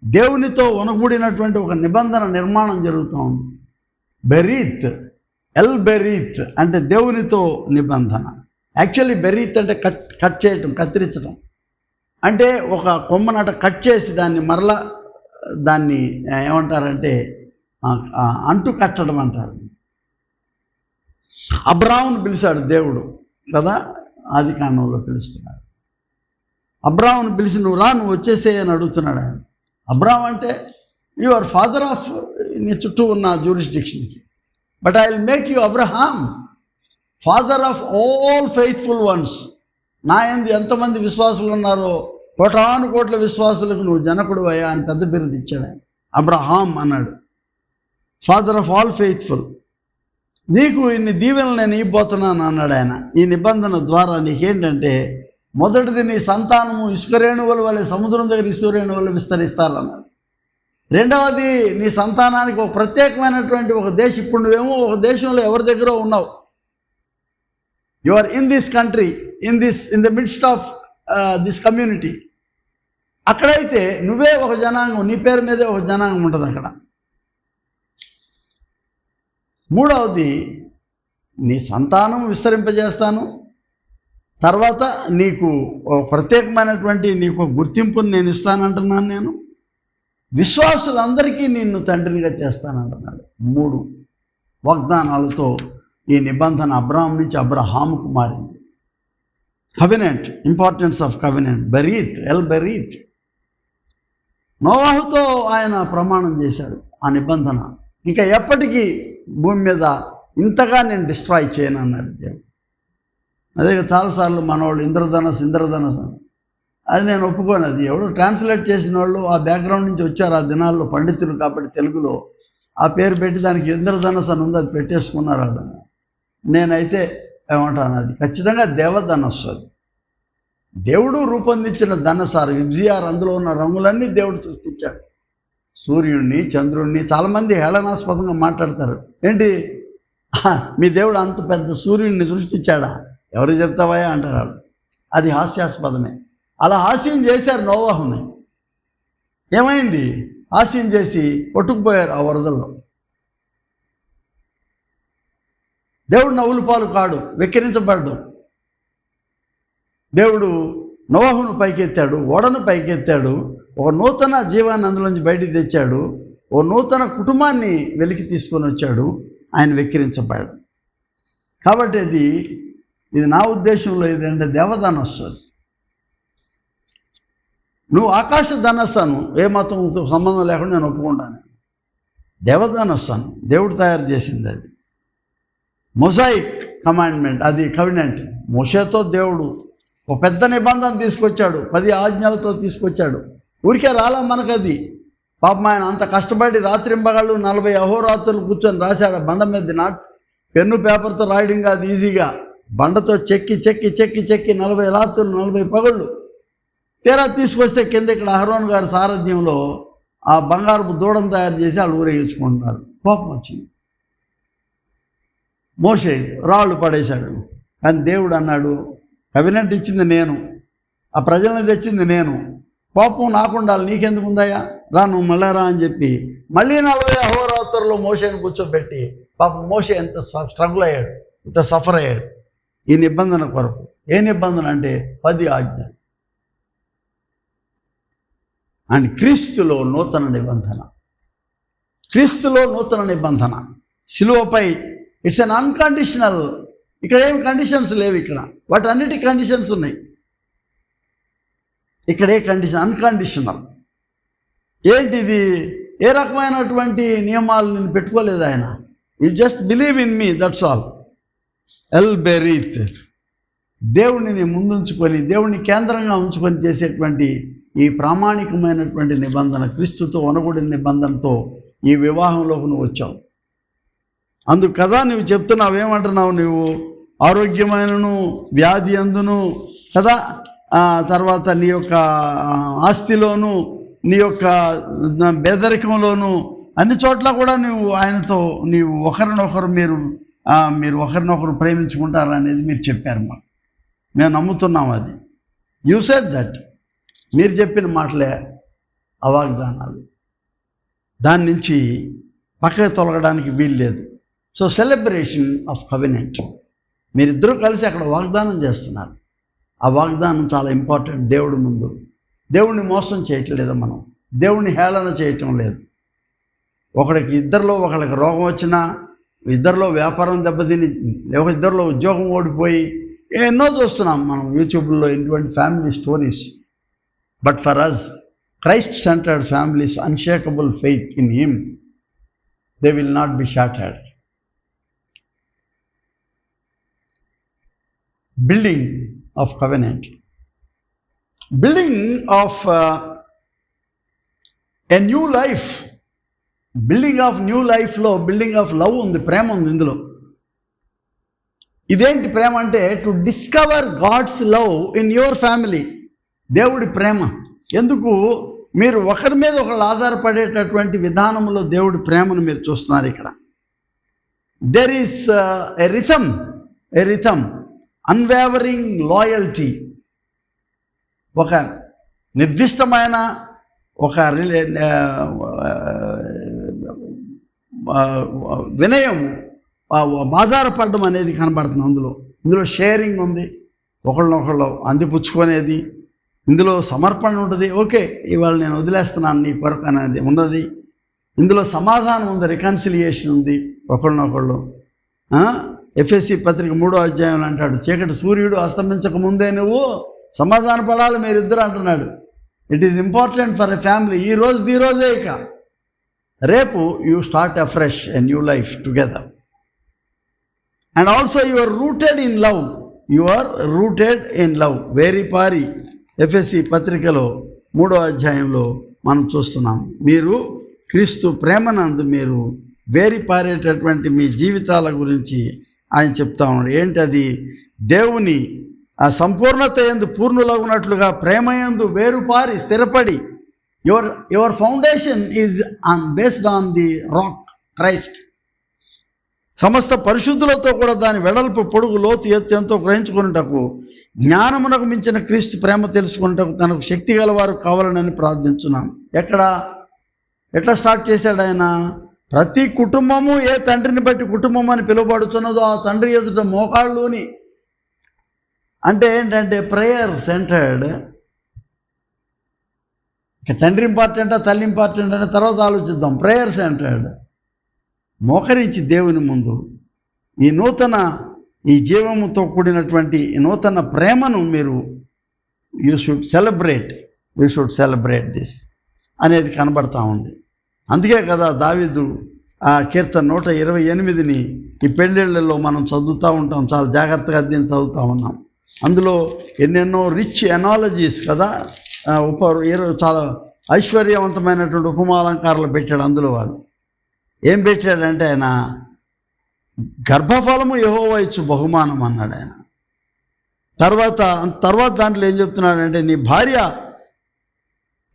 [SPEAKER 1] దేవునితో ఉనగూడినటువంటి ఒక నిబంధన నిర్మాణం జరుగుతూ ఉంది. బెరీత్, బెరీత్ అంటే దేవునితో నిబంధన. యాక్చువల్లీ బెరీత్ అంటే కట్ చేయటం, కత్తిరించడం. అంటే ఒక కొమ్మనట కట్ చేసి దాన్ని మరలా దాన్ని ఏమంటారంటే అంటు కట్టడం అంటారు. అబ్రాహామును పిలిచాడు దేవుడు కదా, ఆదికాండంలో పిలుస్తున్నాడు. అబ్రాహామును పిలిచి నువ్వు రా, నువ్వు వచ్చేసే అని అడుగుతున్నాడు ఆయన. అబ్రాహాం అంటే యు ఆర్ ఫాదర్ ఆఫ్ నీ చుట్టూ ఉన్న జ్యూరిస్డిక్షన్కి, but I will make you Abraham father of all faithful ones. నా యందు ఎంతమంది విశ్వాసులు ఉన్నారో కోటాను కోట్ల విశ్వాసులకు నువ్వు జనకుడు అయ్యా అని పెద్ద బిరుదు ఇచ్చాడు ఆయన. అబ్రహాం అన్నాడు, ఫాదర్ ఆఫ్ ఆల్ ఫెయిత్ఫుల్. నీకు ఇన్ని దీవెనలు నేను ఇవ్వబోతున్నాను అన్నాడు ఆయన. ఈ నిబంధన ద్వారా నీకేంటంటే, మొదటిది నీ సంతానము ఇసుక రేణువుల వలె సముద్రం దగ్గర ఇసుక రేణువుల విస్తరిస్తారన్నాడు. రెండవది నీ సంతానానికి ఒక ప్రత్యేకమైనటువంటి ఒక దేశం. ఇప్పుడు నువ్వేమో ఒక దేశంలో ఎవరి దగ్గర ఉన్నావు. You are in this country, in the midst of this community. అక్కడైతే నువ్వే ఒక జనాంగం, నీ పేరు మీదే ఒక జనాంగం ఉంటుంది అక్కడ. మూడవది నీ సంతానం విస్తరింపజేస్తాను, తర్వాత నీకు ప్రత్యేకమైనటువంటి నీకు గుర్తింపుని నేను ఇస్తానంటున్నాను, నేను విశ్వాసులందరికీ నిన్ను తండ్రిగా చేస్తానంటున్నాడు. 3 వాగ్దానాలతో ఈ నిబంధన అబ్రాహాం నుంచి అబ్రహాముకు మారింది. కవెనెంట్, ఇంపార్టెన్స్ ఆఫ్ కవెనెంట్, బెరీత్. నోవాహుతో ఆయన ప్రమాణం చేశాడు ఆ నిబంధన, ఇంకా ఎప్పటికీ భూమి మీద ఇంతగా నేను డిస్ట్రాయ్ చేయను అన్నాడు దేవుడు. అదే చాలాసార్లు మనవాళ్ళు ఇంద్రధనస్ అది నేను ఒప్పుకోను. అది ఎవడో ట్రాన్స్లేట్ చేసిన వాళ్ళు ఆ బ్యాక్గ్రౌండ్ నుంచి వచ్చారు ఆ దినాల్లో, పండితులు కాబట్టి తెలుగులో ఆ పేరు పెట్టి దానికి ఇంద్రధనస్ అని ఉంది, అది పెట్టేసుకున్నారు వాళ్ళు. నేనైతే ఏమంటాను, అది ఖచ్చితంగా దేవధనస్సు. అది దేవుడు రూపొందించిన ధనసారు విబ్జిఆర్, అందులో ఉన్న రంగులన్నీ దేవుడు సృష్టించాడు. సూర్యుడిని, చంద్రుడిని. చాలామంది హేళనాస్పదంగా మాట్లాడతారు, ఏంటి మీ దేవుడు అంత పెద్ద సూర్యుడిని సృష్టించాడా, ఎవరు చెప్తావా అంటారు వాళ్ళు. అది హాస్యాస్పదమే. అలా హాస్యం చేశారు నోవాహుని. ఏమైంది? హాస్యం చేసి కొట్టుకుపోయారు ఆ వరదల్లో. దేవుడు నవ్వుల పాలు కాడు, వెక్కిరించబడ్డు. దేవుడు నోవాహును పైకెత్తాడు, ఓడను పైకెత్తాడు, ఒక నూతన జీవాన్ని అందులోంచి బయటికి తెచ్చాడు, ఓ నూతన కుటుంబాన్ని వెలికి తీసుకొని వచ్చాడు. ఆయన వెక్కిరించబడ్డాడు. కాబట్టి ఇది నా ఉద్దేశంలో ఏంటంటే దేవధనస్సు. నువ్వు ఆకాశ ధనస్సును ఏ మతంతో సంబంధం లేకుండా నేను ఒప్పుకుంటాను. దేవధనస్సును దేవుడు తయారు చేసింది. అది మొజాయిక్ కమాండ్మెంట్, అది కవినెంట్. మోషేతో దేవుడు ఒక పెద్ద నిబంధన తీసుకొచ్చాడు, 10 ఆజ్ఞలతో తీసుకొచ్చాడు. ఊరికే రాలా మనకది. పాపం ఆయన అంత కష్టపడి రాత్రింబగళ్ళు 40 అహోరాత్రులు కూర్చొని రాశాడు బండ మీద. పెన్ను పేపర్తో రాయడం కాదు ఈజీగా, బండతో చెక్కి 40 రాత్రులు 40 పగళ్ళు. తీరా తీసుకొస్తే కింద ఇక్కడ అహరోన్ గారి సారథ్యంలో ఆ బంగారపు దూడను తయారు చేసి వాళ్ళు ఊరేగించుకుంటున్నారు. కోపం వచ్చింది. మోషే రాళ్ళు పడేశాడు. కానీ దేవుడు అన్నాడు, కవినెంట్ ఇచ్చింది నేను, ఆ ప్రజలను తెచ్చింది నేను, కోపం నాకుండాలి, నీకెందుకు ఉందాయా, రా నువ్వు మళ్ళా రా అని చెప్పి మళ్ళీ 40 అహోరాత్రుల్లో మోషేని కూర్చోబెట్టి పాపం మోషే ఎంత స్ట్రగుల్ అయ్యాడు, ఎంత సఫర్ అయ్యాడు ఈ నిబంధన కొరకు. ఏ నిబంధన అంటే 10 ఆజ్ఞలు. అండ్ క్రీస్తులో నూతన నిబంధన. సిలువపై ఇట్స్ అన్ అన్కండిషనల్. ఇక్కడ ఏం కండిషన్స్ లేవు. ఇక్కడ వాటి అన్నిటి కండిషన్స్ ఉన్నాయి. ఇక్కడ ఏ కండిషన్? అన్కండిషనల్. ఏంటిది? ఏ రకమైనటువంటి నియమాలు నేను పెట్టుకోలేదు ఆయన. You just believe in me, that's all. బెరీత్. దేవుడిని ముందుంచుకొని, దేవుడిని కేంద్రంగా ఉంచుకొని చేసేటువంటి ఈ ప్రామాణికమైనటువంటి నిబంధన, క్రీస్తుతో అనగూడిన నిబంధనతో ఈ వివాహంలోకి నువ్వు వచ్చావు. అందుకు కదా నువ్వు చెప్తున్నావు, ఏమంటున్నావు నువ్వు? ఆరోగ్యమైనను వ్యాధి అందును కదా, తర్వాత నీ యొక్క ఆస్తిలోను, నీ యొక్క పేదరికంలోను, అన్ని చోట్ల కూడా నువ్వు ఆయనతో నీవు ఒకరినొకరు మీరు ఒకరినొకరు ప్రేమించుకుంటారనేది మీరు చెప్పారు. మేము నమ్ముతున్నాం అది. You said that. మీరు చెప్పిన మాటలే అవాగ్దానాలు. దాని నుంచి పక్కకు తొలగడానికి వీలు లేదు. So celebration of covenant. మీరిద్దరూ కలిసి అక్కడ వాగ్దానం చేస్తున్నారు. ఆ వాగ్దానం చాలా ఇంపార్టెంట్. దేవుడి ముందు దేవుడిని మోసం చేయటం లేదు, మనం దేవుడిని హేళన చేయటం లేదు. ఒకడికి ఇద్దరిలో ఒకళ్ళకి రోగం వచ్చినా, ఇద్దరిలో వ్యాపారం దెబ్బతిని, ఇద్దరిలో ఉద్యోగం ఓడిపోయి ఎన్నో చూస్తున్నాం మనం యూట్యూబ్లో ఇటువంటి family stories. But for us, Christ centered families, unshakable faith in him, they will not be shattered. Building of covenant, building of a new life. Building of new లైఫ్లో బిల్డింగ్ ఆఫ్ లవ్ ఉంది, ప్రేమ ఉంది ఇందులో. ఇదేంటి ప్రేమ అంటే, to discover God's love in your family. దేవుడి ప్రేమ. ఎందుకు? మీరు ఒకరి మీద ఒకళ్ళు ఆధారపడేటటువంటి విధానంలో దేవుడి ప్రేమను మీరు చూస్తున్నారు ఇక్కడ. There is a rhythm, unwavering loyalty. ఒక నిర్దిష్టమైన ఒక వినయం, ఆధారపడడం అనేది కనబడుతుంది ఇందులో షేరింగ్ ఉంది, ఒకళ్ళనొకళ్ళు అందిపుచ్చుకునేది, ఇందులో సమర్పణ ఉంటుంది. ఓకే, ఇవాళ నేను వదిలేస్తున్నాను నీ కొరకు అనేది ఉన్నది. ఇందులో సమాధానం ఉంది, రికన్సిలియేషన్ ఉంది ఒకళ్ళనొకళ్ళు. ఎఫ్ఎస్సి పత్రిక 3వ అధ్యాయంలో అంటాడు, చీకటి సూర్యుడు అస్తమించక ముందే నువ్వు సమాధాన పడాలి మీరిద్దరు అంటున్నాడు. It is important for a family. ఈ రోజే ఇక రేపు you start a fresh a new life together. And also you are rooted in love. వేరిపారి ఎఫ్ఎస్సి పత్రికలో 3వ అధ్యాయంలో మనం చూస్తున్నాం. మీరు క్రీస్తు ప్రేమనందు మీరు వేరిపారేటటువంటి మీ జీవితాల గురించి ఆయన చెప్తా ఉన్నాడు. ఏంటి అది? దేవుని ఆ సంపూర్ణత యందు పూర్ణులగునట్లుగా ప్రేమయందు వేరుపారి స్థిరపడి. Your foundation is based on the rock Christ. సమస్త పరిశుద్ధులతో కూడా దాని వెడల్పు, పొడుగు, లోతు, ఎత్తు ఎంతో గ్రహించుకున్నటకు, జ్ఞానమునకు మించిన క్రీస్తు ప్రేమ తెలుసుకున్నటకు తనకు శక్తి గలవారు కావాలని ప్రార్థించున్నాం. ఎట్లా స్టార్ట్ చేశాడు ఆయన? ప్రతి కుటుంబము ఏ తండ్రిని బట్టి కుటుంబం అని పిలువబడుతున్నదో ఆ తండ్రి ఎదుట మోకాళ్ళుని. అంటే ఏంటంటే ప్రేయర్ సెంటర్డ్. తండ్రి ఇంపార్టెంటా తల్లి ఇంపార్టెంట్ అనే తర్వాత ఆలోచిద్దాం. ప్రేయర్ సెంటర్డ్, మోకరించి దేవుని ముందు ఈ జీవముతో కూడినటువంటి ఈ నూతన ప్రేమను మీరు వీ షుడ్ సెలబ్రేట్ దిస్ అనేది కనబడతా ఉంది. అందుకే కదా దావీదు ఆ కీర్తన 128ని ఈ పెళ్ళిళ్ళలో మనం చదువుతూ ఉంటాం, చాలా జాగ్రత్తగా దీన్ని చదువుతూ ఉన్నాం. అందులో ఎన్నెన్నో రిచ్ ఎనాలజీస్ కదా, చాలా ఐశ్వర్యవంతమైనటువంటి ఉపమాలంకారాలు పెట్టాడు. అందులో వాడు ఏం పెట్టాడంటే, ఆయన గర్భఫలము యెహోవా ఇచ్చు బహుమానం అన్నాడు ఆయన. తర్వాత దాంట్లో ఏం చెప్తున్నాడంటే,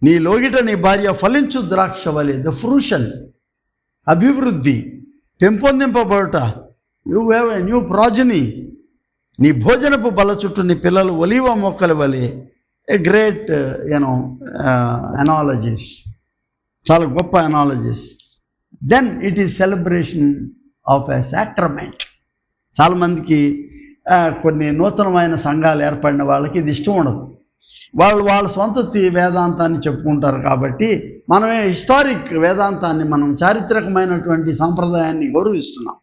[SPEAKER 1] నీ లోగిట నీ భార్య ఫలించు ద్రాక్ష వలె, ద ఫ్రూషన్, అభివృద్ధి, పెంపొందింపబడుట, యు హ్యావ్ ఎ న్యూ ప్రాజనీ. నీ భోజనపు బల చుట్టూ నీ పిల్లలు ఒలీవ మొక్కల వలె. ఏ గ్రేట్ అనాలజీస్, చాలా గొప్ప analogies. Then it is celebration of a sacrament. చాలామందికి కొన్ని నూతనమైన సంఘాలు ఏర్పడిన వాళ్ళకి ఇది ఇష్టం ఉండదు. వాళ్ళ సొంత వేదాంతాన్ని చెప్పుకుంటారు. కాబట్టి మనమే హిస్టారిక్ వేదాంతాన్ని, మనం చారిత్రకమైనటువంటి సాంప్రదాయాన్ని గౌరవిస్తున్నాం.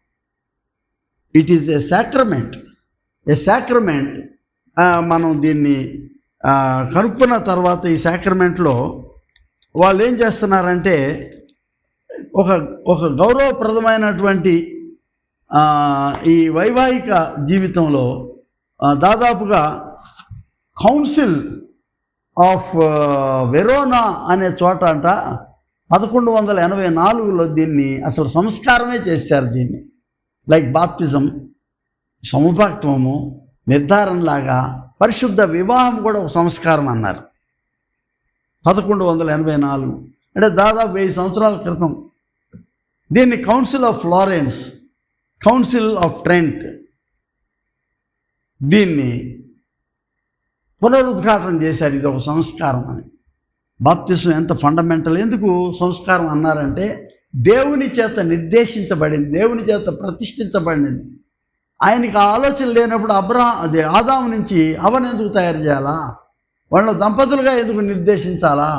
[SPEAKER 1] It is a sacrament. మనం దీన్ని కనుక్కున్న తర్వాత ఈ సాక్రమెంట్లో వాళ్ళు ఏం చేస్తున్నారంటే, ఒక గౌరవప్రదమైనటువంటి ఈ వైవాహిక జీవితంలో దాదాపుగా కౌన్సిల్ ఆఫ్ వెరోనా అనే చోట 1184లో దీన్ని అసలు సంస్కారమే చేశారు. దీన్ని లైక్ బాప్టిజం, సముపత్వము, నిర్ధారణలాగా పరిశుద్ధ వివాహం కూడా ఒక సంస్కారం అన్నారు. 1184 అంటే దాదాపు 1000 సంవత్సరాల క్రితం. దీన్ని council of Florence, council of Trent దీన్ని పునరుద్ఘాటన చేశారు. ఇది ఒక సంస్కారం అని. బాప్తిజం ఎంత ఫండమెంటల్. ఎందుకు సంస్కారం అన్నారంటే, దేవుని చేత నిర్దేశించబడింది, దేవుని చేత ప్రతిష్ఠించబడింది. ఆయనకి ఆలోచన లేనప్పుడు ఆదాము నుంచి అవను ఎందుకు తయారు చేయాలా? వాళ్ళ దంపతులుగా ఎందుకు నిర్దేశించాలా?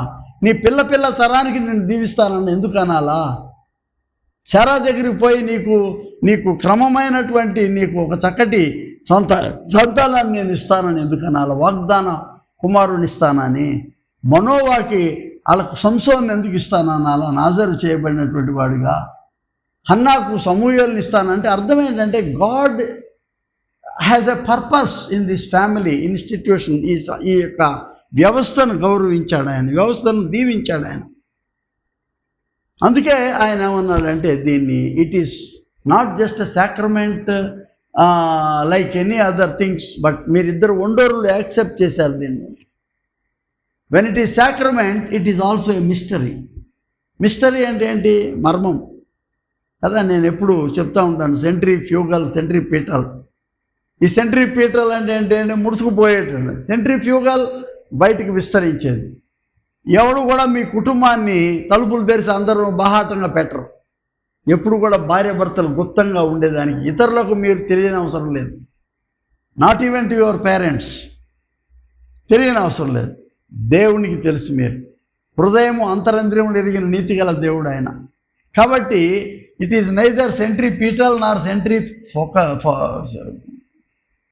[SPEAKER 1] నీ పిల్ల తరానికి నేను దీవిస్తానని ఎందుకు అనాలా? శారా దగ్గరికి పోయి నీకు క్రమమైనటువంటి నీకు ఒక చక్కటి సంతానాన్ని నేను ఇస్తానని ఎందుకనాల, వాగ్దాన కుమారుని ఇస్తానని. మనోవాకి వాళ్ళకు సంసోన్ని ఎందుకు ఇస్తానన్నాల, నాజరు చేయబడినటువంటి వాడిగా. హన్నాకు సమూయేలుని ఇస్తానంటే అర్థం ఏంటంటే God has a purpose in this family institution. ఈ యొక్క వ్యవస్థను గౌరవించాడు ఆయన, వ్యవస్థను దీవించాడు ఆయన. అందుకే ఆయన ఏమన్నాడంటే దీన్ని it is not just a sacrament like any other things, but మీరిద్దరు ఒండోరులు యాక్సెప్ట్ చేశారు దీన్ని. When it is sacrament it is also a mystery. Mystery అంటే ఏంటి? మర్మం కదా. నేను ఎప్పుడు చెప్తా ఉంటాను సెంట్రిఫ్యూగల్, సెంట్రిపీటల్. ఈ సెంట్రిపీటల్ అంటే ఏంటంటే ముడుచుకుపోయేటండి, సెంట్రిఫ్యూగల్ బయటికి విస్తరించేది. ఎవడు కూడా మీ కుటుంబాన్ని తలుపులు తెరిచి అందరూ బాహాటంగా పెట్టరు. ఎప్పుడు కూడా భార్య భర్తలు గుప్తంగా ఉండేదానికి ఇతరులకు మీరు తెలియని అవసరం లేదు. Not even to your parents తెలియని అవసరం లేదు. దేవునికి తెలుసు. మీరు హృదయము అంతరంద్రియములు ఎరిగిన నీతిగల దేవుడు ఆయన. కాబట్టి it is neither centripetal Nar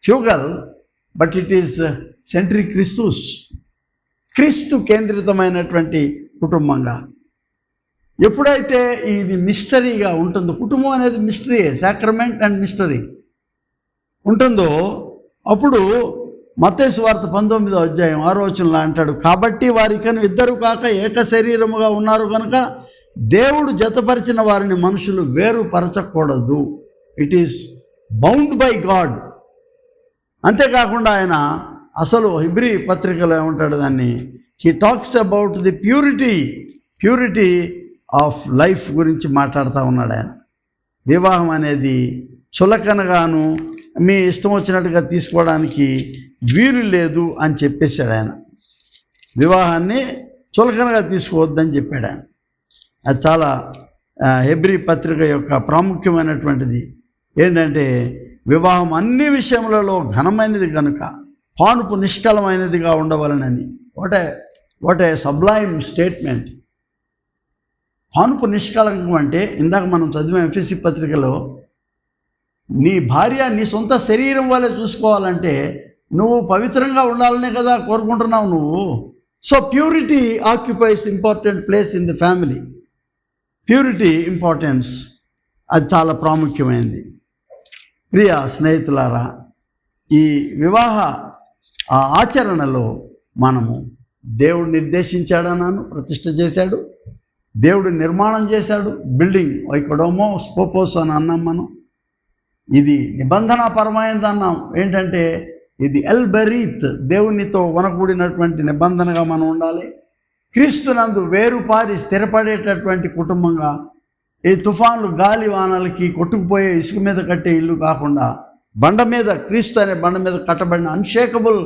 [SPEAKER 1] ఫ్యూగల్, but it is సెంట్రి క్రిస్తూస్, క్రీస్తు కేంద్రితమైనటువంటి కుటుంబంగా. ఎప్పుడైతే ఇది మిస్టరీగా ఉంటుందో, కుటుంబం అనేది మిస్టరీయే, సాక్రమెంట్ అండ్ మిస్టరీ ఉంటుందో, అప్పుడు మత్తయి సువార్త 19వ అధ్యాయం 6వ వచనంలో అంటాడు, కాబట్టి వారికను ఇద్దరు కాక ఏక శరీరముగా ఉన్నారు కనుక దేవుడు జతపరిచిన వారిని మనుషులు వేరుపరచకూడదు. It is bound by God. అంతేకాకుండా ఆయన అసలు హెబ్రీ పత్రికలో ఏమంటాడు దాన్ని, he talks about the purity of life గురించి మాట్లాడుతూ ఉన్నాడు ఆయన. వివాహం అనేది చులకనగాను మీ ఇష్టం వచ్చినట్టుగా తీసుకోవడానికి వీలు లేదు అని చెప్పేశాడు ఆయన. వివాహాన్ని చులకనగా తీసుకోవద్దని చెప్పాడు ఆయన. అది చాలా హెబ్రీ పత్రిక యొక్క ప్రాముఖ్యమైనటువంటిది ఏంటంటే, వివాహం అన్ని విషయములలో ఘనమైనది కనుక పానుపు నిష్కలమైనదిగా ఉండవలనని. What a sublime statement. పానుపు నిష్కలంకం అంటే, ఇందాక మనం చదివిన ఎఫెసీ పత్రికలో, నీ భార్య నీ సొంత శరీరం వల్లే చూసుకోవాలంటే నువ్వు పవిత్రంగా ఉండాలనే కదా కోరుకుంటున్నావు నువ్వు. So purity occupies important place in the family. Purity importance అది చాలా ప్రాముఖ్యమైనది. ప్రియ స్నేహితులారా, ఈ వివాహ ఆచరణలో మనము దేవుడు నిర్దేశించాడన్నాను, ప్రతిష్ఠ చేశాడు, దేవుడు నిర్మాణం చేశాడు. బిల్డింగ్ వైకొడోమో స్పోపోస్ అని అన్నాం మనం. ఇది నిబంధనాపరమైనది అన్నాం. ఏంటంటే ఇది ఎల్ బెరీత్, దేవునితో వనకూడినటువంటి నిబంధనగా మనం ఉండాలి. క్రీస్తునందు వేరుపారి స్థిరపడేటటువంటి కుటుంబంగా, ఈ తుఫాన్లు గాలి వానలకి కొట్టుకుపోయే ఇసుక మీద కట్టే ఇల్లు కాకుండా బండ మీద, క్రీస్తు అనే బండ మీద కట్టబడిన unshakable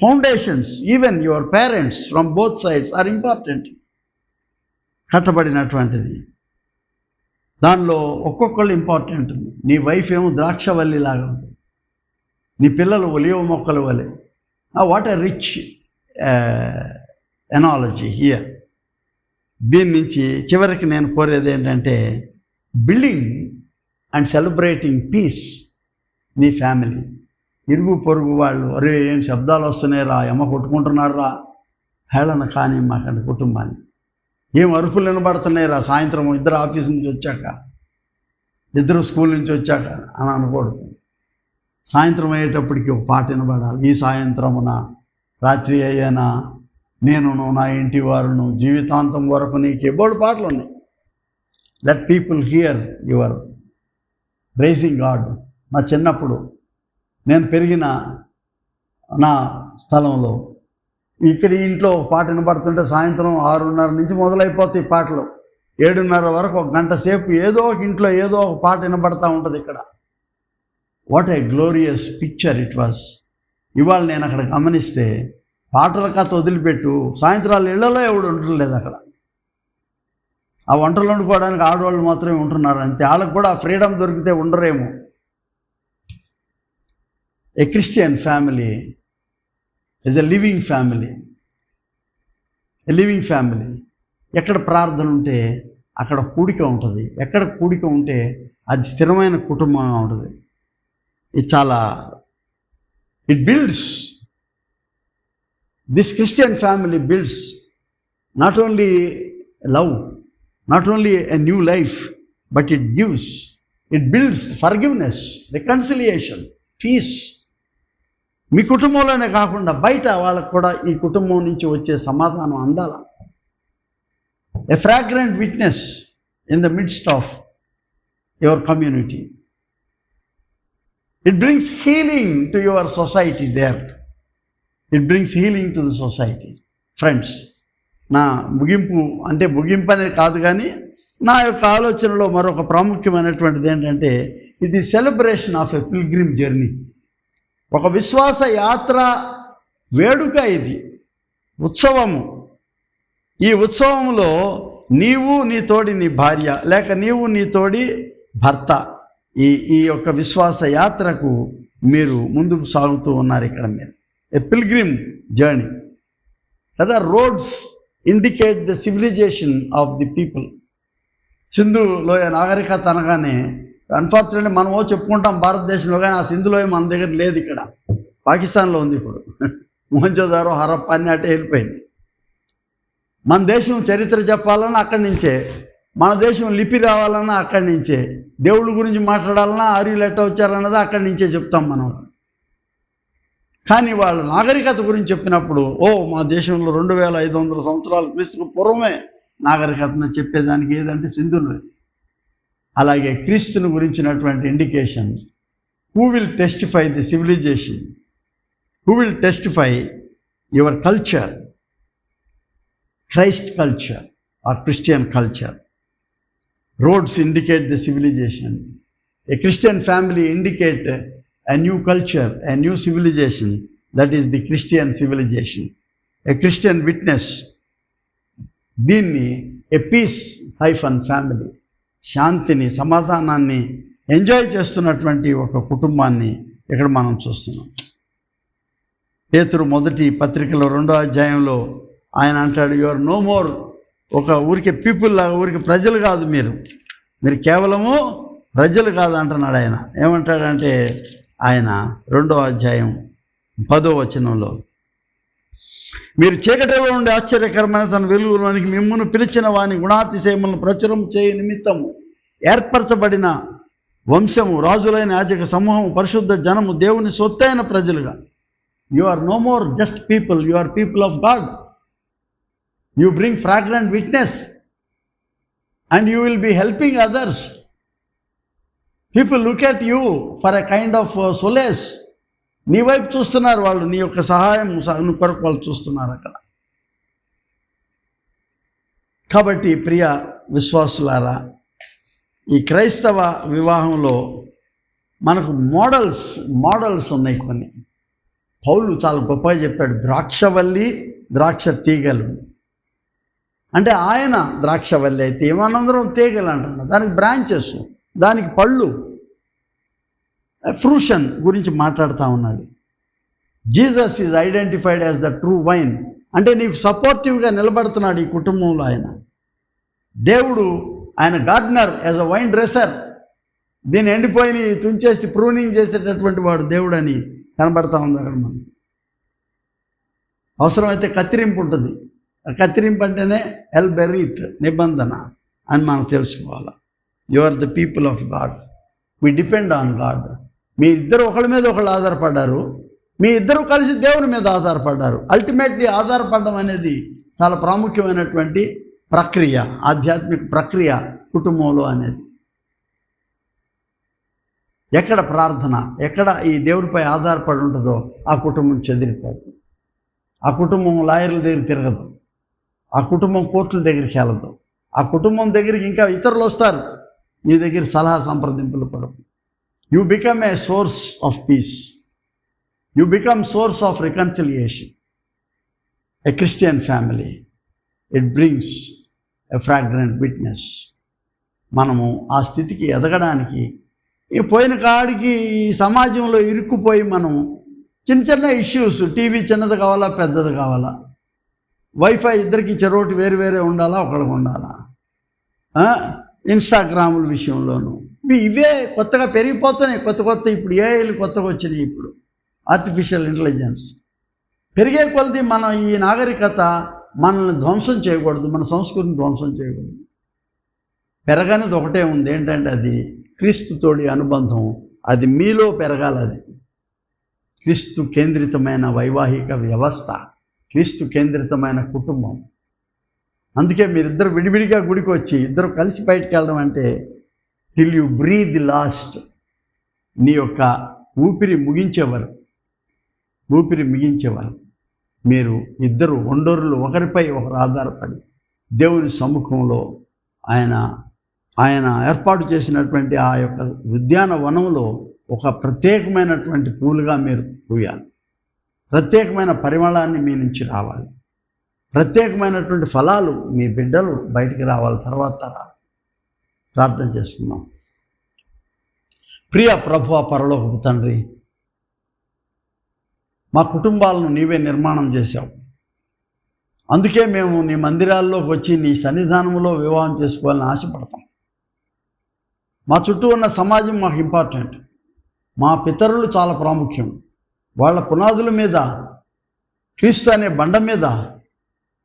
[SPEAKER 1] foundations. Even your parents from both sides are important. కట్టబడినటువంటిది దానిలో ఒక్కొక్కళ్ళు ఇంపార్టెంట్. నీ వైఫ్ ఏమో ద్రాక్షవల్లిలాగా ఉంటుంది, నీ పిల్లలు ఒలివ మొక్కల వలె. What a rich analogy here. దీని నుంచి చివరికి నేను కోరేది ఏంటంటే, బిల్డింగ్ అండ్ సెలబ్రేటింగ్ పీస్. నీ ఫ్యామిలీ, ఇరుగు పొరుగు వాళ్ళు, అరే ఏం శబ్దాలు వస్తున్నాయిరా, ఎమ్మ కొట్టుకుంటున్నారా, హేళన కానీ మాకండి కుటుంబాన్ని. ఏం అరుపులు వినబడుతున్నాయిరా, సాయంత్రం ఇద్దరు ఆఫీస్ నుంచి వచ్చాక, ఇద్దరు స్కూల్ నుంచి వచ్చాక అని అనకూడదు. సాయంత్రం అయ్యేటప్పటికి ఒక పాట వినబడాలి. ఈ సాయంత్రమున రాత్రి అయ్యానా నేనును నా ఇంటి వారును జీవితాంతం వరకు నీకు బోల్డ్ పాటలు ఉన్నాయి. Let people here your pricing God. నా చిన్నప్పుడు నేను పెరిగిన నా స్థలంలో ఇక్కడ ఇంట్లో ఒక పాట వినబడుతుంటే సాయంత్రం 6:30 నుంచి మొదలైపోతాయి పాటలు. 7:30 వరకు ఒక గంట సేపు ఏదో ఒక ఇంట్లో ఏదో ఒక పాట వినబడతా ఉంటుంది ఇక్కడ. What a glorious picture it was. ఇవాళ నేను అక్కడ గమనిస్తే పాటల కథ వదిలిపెట్టు, సాయంత్రాలు ఇళ్లలో ఎవడు ఉండలేదు అక్కడ. ఆ వంటలు వండుకోవడానికి ఆడవాళ్ళు మాత్రమే ఉంటున్నారు అంతే. వాళ్ళకు కూడా ఫ్రీడమ్ దొరికితే ఉండరేమో. A Christian family is a living family. A living family. ఎక్కడ ప్రార్థన ఉంటే అక్కడ కూడిక ఉంటుంది. ఎక్కడ కూడిక ఉంటే అది స్థిరమైన కుటుంబంగా ఉంటుంది. ఇది చాలా it builds this Christian family builds not only love, not only a new life, but it gives, it builds forgiveness, reconciliation, peace. మీ కుటుంబంలోనే కాకుండా బయట వాళ్ళకు కూడా ఈ కుటుంబం నుంచి వచ్చే సమాధానం అందాల. A fragrant witness in the midst of your community. It brings healing to your society there. It brings healing to the society. Friends, నా ముగింపు అనేది కాదు, కానీ నా యొక్క ఆలోచనలో మరొక ప్రాముఖ్యమైనటువంటిది ఏంటంటే, ఇది celebration of a pilgrim journey. ఒక విశ్వాస యాత్ర వేడుక, ఇది ఉత్సవము. ఈ ఉత్సవంలో నీవు నీ తోడి నీ భార్య, లేక నీవు నీ తోడి భర్త, ఈ యొక్క విశ్వాస యాత్రకు మీరు ముందుకు సాగుతూ ఉన్నారు. ఇక్కడ మీరు ఎ పిల్గ్రిమ్ జర్నీ కదా. Roads indicate the civilization of the people. సింధు లోయ నాగరికత అనగానే అన్ఫార్చునేట్లీ మనమో చెప్పుకుంటాం భారతదేశంలో, కానీ ఆ సింధు లోయ మన దగ్గర లేదు. ఇక్కడ పాకిస్తాన్లో ఉంది. ఇప్పుడు మొహంజోదారో, హరప్ప అన్ని అటే వెళ్ళిపోయింది. మన దేశం చరిత్ర చెప్పాలన్నా అక్కడి నుంచే, మన దేశం లిపి రావాలన్నా అక్కడి నుంచే, దేవుళ్ళ గురించి మాట్లాడాలన్నా ఆర్యులు ఎట్ట వచ్చారన్నది అక్కడి నుంచే చెప్తాం మనం. కానీ వాళ్ళ నాగరికత గురించి చెప్పినప్పుడు, మా దేశంలో 2500 సంవత్సరాల క్రీస్తుకు పూర్వమే నాగరికతను చెప్పేదానికి ఏదంటే సింధులు. అలాగే క్రీస్తుని గురించినటువంటి indication, who will testify the civilization, who will testify your culture, Christ culture or Christian culture. Roads indicate the civilization. A Christian family indicate a new culture, a new civilization, that is the Christian civilization. A Christian witness, దీన్ని a peace hyphen family, శాంతిని, సమాధానాన్ని enjoy చేస్తున్నటువంటి ఒక కుటుంబాన్ని ఇక్కడ మనం చూస్తున్నాం. పేతురు మొదటి పత్రికలో 2వ అధ్యాయంలో ఆయన అంటాడు, యు ఆర్ నో మోర్ ఒక ఊరికి పీపుల్ లాగా, ఊరికి ప్రజలు కాదు, మీరు కేవలము ప్రజలు కాదు అంటున్నాడు ఆయన. ఏమంటాడంటే ఆయన 2వ అధ్యాయం 10వ వచనంలో, మీరు చీకటిలో ఉండే ఆశ్చర్యకరమైన తన వెలుగులోనికి మిమ్మును పిలిచిన వాని గుణాతిశయములను ప్రచురం చేయ నిమిత్తము ఏర్పరచబడిన వంశము, రాజులైన యాజక సమూహము, పరిశుద్ధ జనము, దేవుని సొత్తైన ప్రజలుగా. You are no more just people, you are people of God. You bring fragrant witness and you will be helping others. People look at you for a kind of solace. నీ వైపు చూస్తున్నారు వాళ్ళు, నీ యొక్క సహాయం కొరకు వాళ్ళు చూస్తున్నారు అక్కడ. కాబట్టి ప్రియ విశ్వాసులారా, ఈ క్రైస్తవ వివాహంలో మనకు మోడల్స్ ఉన్నాయి కొన్ని. పౌలు చాలా గొప్పగా చెప్పాడు, ద్రాక్షవల్లి, ద్రాక్ష తీగలు. అంటే ఆయన ద్రాక్షవల్లి అయితే మనందరం తీగలు అంటున్నాం, దానికి బ్రాంచెస్, దానికి పళ్ళు, ఫ్రూషన్ గురించి మాట్లాడుతూ ఉన్నాడు. Jesus is identified as the true wine. అంటే నీకు సపోర్టివ్గా నిలబడుతున్నాడు ఈ కుటుంబంలో ఆయన. దేవుడు ఆయన gardener, as a wine dresser. దీన్ని ఎండిపోయి తుంచేసి ప్రూనింగ్ చేసేటటువంటి వాడు దేవుడు అని కనబడతా ఉంది అక్కడ మనం. అవసరమైతే కత్తిరింపు ఉంటుంది. కత్తిరింపు అంటేనే ఎల్ బెరీత్, నిబంధన అని మనం తెలుసుకోవాలి. You are the people of God, we depend on God. మీ ఇద్దరు ఒకళ్ళ మీద ఒకళ్ళు ఆధారపడ్డారు, మీ ఇద్దరు కలిసి దేవుని మీద ఆధారపడ్డారు. అల్టిమేట్లీ ఆధారపడడం అనేది చాలా ప్రాముఖ్యమైనటువంటి ప్రక్రియ, ఆధ్యాత్మిక ప్రక్రియ కుటుంబంలో అనేది. ఎక్కడ ప్రార్థన, ఎక్కడ ఈ దేవుడిపై ఆధారపడి ఉంటుందో ఆ కుటుంబం చెదిరిపోతుంది. ఆ కుటుంబం లాయర్ల దగ్గర తిరగదు, ఆ కుటుంబం కోర్టుల దగ్గరికి వెళ్ళదు, ఆ కుటుంబం దగ్గరికి ఇంకా ఇతరులు వస్తారు, నీ దగ్గర సలహా సంప్రదింపులు పడవు. You become a source of piece, you become source of reconciliation. A Christian family, it brings a fragrant witness. మనము ఆ స్థితికి ఎదగడానికి, ఈ పోయిన కాడికి ఈ సమాజంలో ఇరుక్కుపోయి మనం చిన్న ఇష్యూస్, టీవీ చిన్నది కావాలా పెద్దది కావాలా, వైఫై ఇద్దరికి చెరోటి వేరు ఉండాలా, ఒకళ్ళకు ఉండాలా, ఇన్స్టాగ్రాముల విషయంలోనూ ఇవే కొత్తగా పెరిగిపోతున్నాయి. కొత్త ఇప్పుడు ఏఐలు కొత్తగా వచ్చినాయి. ఇప్పుడు ఆర్టిఫిషియల్ ఇంటెలిజెన్స్ పెరిగే కొలది మన ఈ నాగరికత మనల్ని ధ్వంసం చేయకూడదు, మన సంస్కృతిని ధ్వంసం చేయకూడదు. పెరగనిది ఒకటే ఉంది, ఏంటంటే అది క్రీస్తుతోడి అనుబంధం. అది మీలో పెరగాలి. అది క్రీస్తు కేంద్రితమైన వైవాహిక వ్యవస్థ, క్రీస్తు కేంద్రితమైన కుటుంబం. అందుకే మీరిద్దరు విడివిడిగా గుడికి వచ్చి ఇద్దరు కలిసి బయటకు వెళ్ళడం అంటే టిల్ యు బ్రీద్ లాస్ట్, నీ యొక్క ఊపిరి ముగించేవారు మీరు ఇద్దరు ఒండోరులు ఒకరిపై ఒకరు ఆధారపడి దేవుని సముఖంలో ఆయన ఏర్పాటు చేసినటువంటి ఆ యొక్క ఉద్యానవనంలో ఒక ప్రత్యేకమైనటువంటి పూలుగా మీరు పూయాలి. ప్రత్యేకమైన పరిమళాన్ని మీ నుంచి రావాలి. ప్రత్యేకమైనటువంటి ఫలాలు మీ బిడ్డలు బయటికి రావాలి. తర్వాత ప్రార్థన చేసుకుందాం. ప్రియ ప్రభువా, పరలోకపు తండ్రి, మా కుటుంబాలను నీవే నిర్మాణం చేశావు. అందుకే మేము నీ మందిరాల్లోకి వచ్చి నీ సన్నిధానంలో వివాహం చేసుకోవాలని ఆశపడతాం. మా చుట్టూ ఉన్న సమాజం మాకు ఇంపార్టెంట్. మా పితరులు చాలా ప్రాముఖ్యం. వాళ్ళ పునాదుల మీద, క్రీస్తు అనే బండ మీద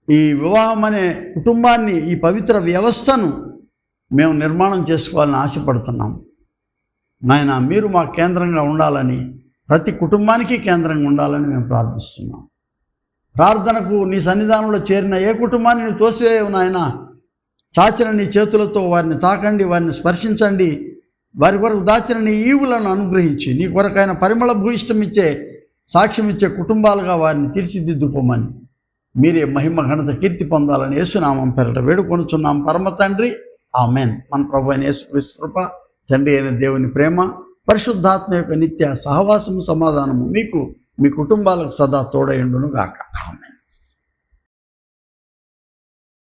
[SPEAKER 1] ఈ వివాహం అనే కుటుంబాన్ని, ఈ పవిత్ర వ్యవస్థను మేము నిర్మాణం చేసుకోవాలని ఆశపడుతున్నాం. నాయన, మీరు మా కేంద్రంగా ఉండాలని, ప్రతి కుటుంబానికి కేంద్రంగా ఉండాలని మేము ప్రార్థిస్తున్నాం. ప్రార్థనకు నీ సన్నిధానంలో చేరిన ఏ కుటుంబాన్ని నువ్వు తోసివేయవు నాయన. చాచిన నీ చేతులతో వారిని తాకండి, వారిని స్పర్శించండి. వారి కొరకు దాచిన నీ ఈవులను అనుగ్రహించి నీ కొరకైన పరిమళ భూయిష్టం ఇచ్చే, సాక్ష్యం ఇచ్చే కుటుంబాలుగా వారిని తీర్చిదిద్దుకోమని, మీరే మహిమ ఘనత కీర్తి పొందాలని యేసునామం పేరట వేడుకొనుచున్నాం పరమ తండ్రి. ఆమెన్. మన ప్రభు అయిన యేసుక్రీస్తు కృప, తండ్రి అయిన దేవుని ప్రేమ, పరిశుద్ధాత్మ యొక్క నిత్య సహవాసము, సమాధానము మీకు, మీ కుటుంబాలకు సదా తోడయుండును గాక. ఆమెన్.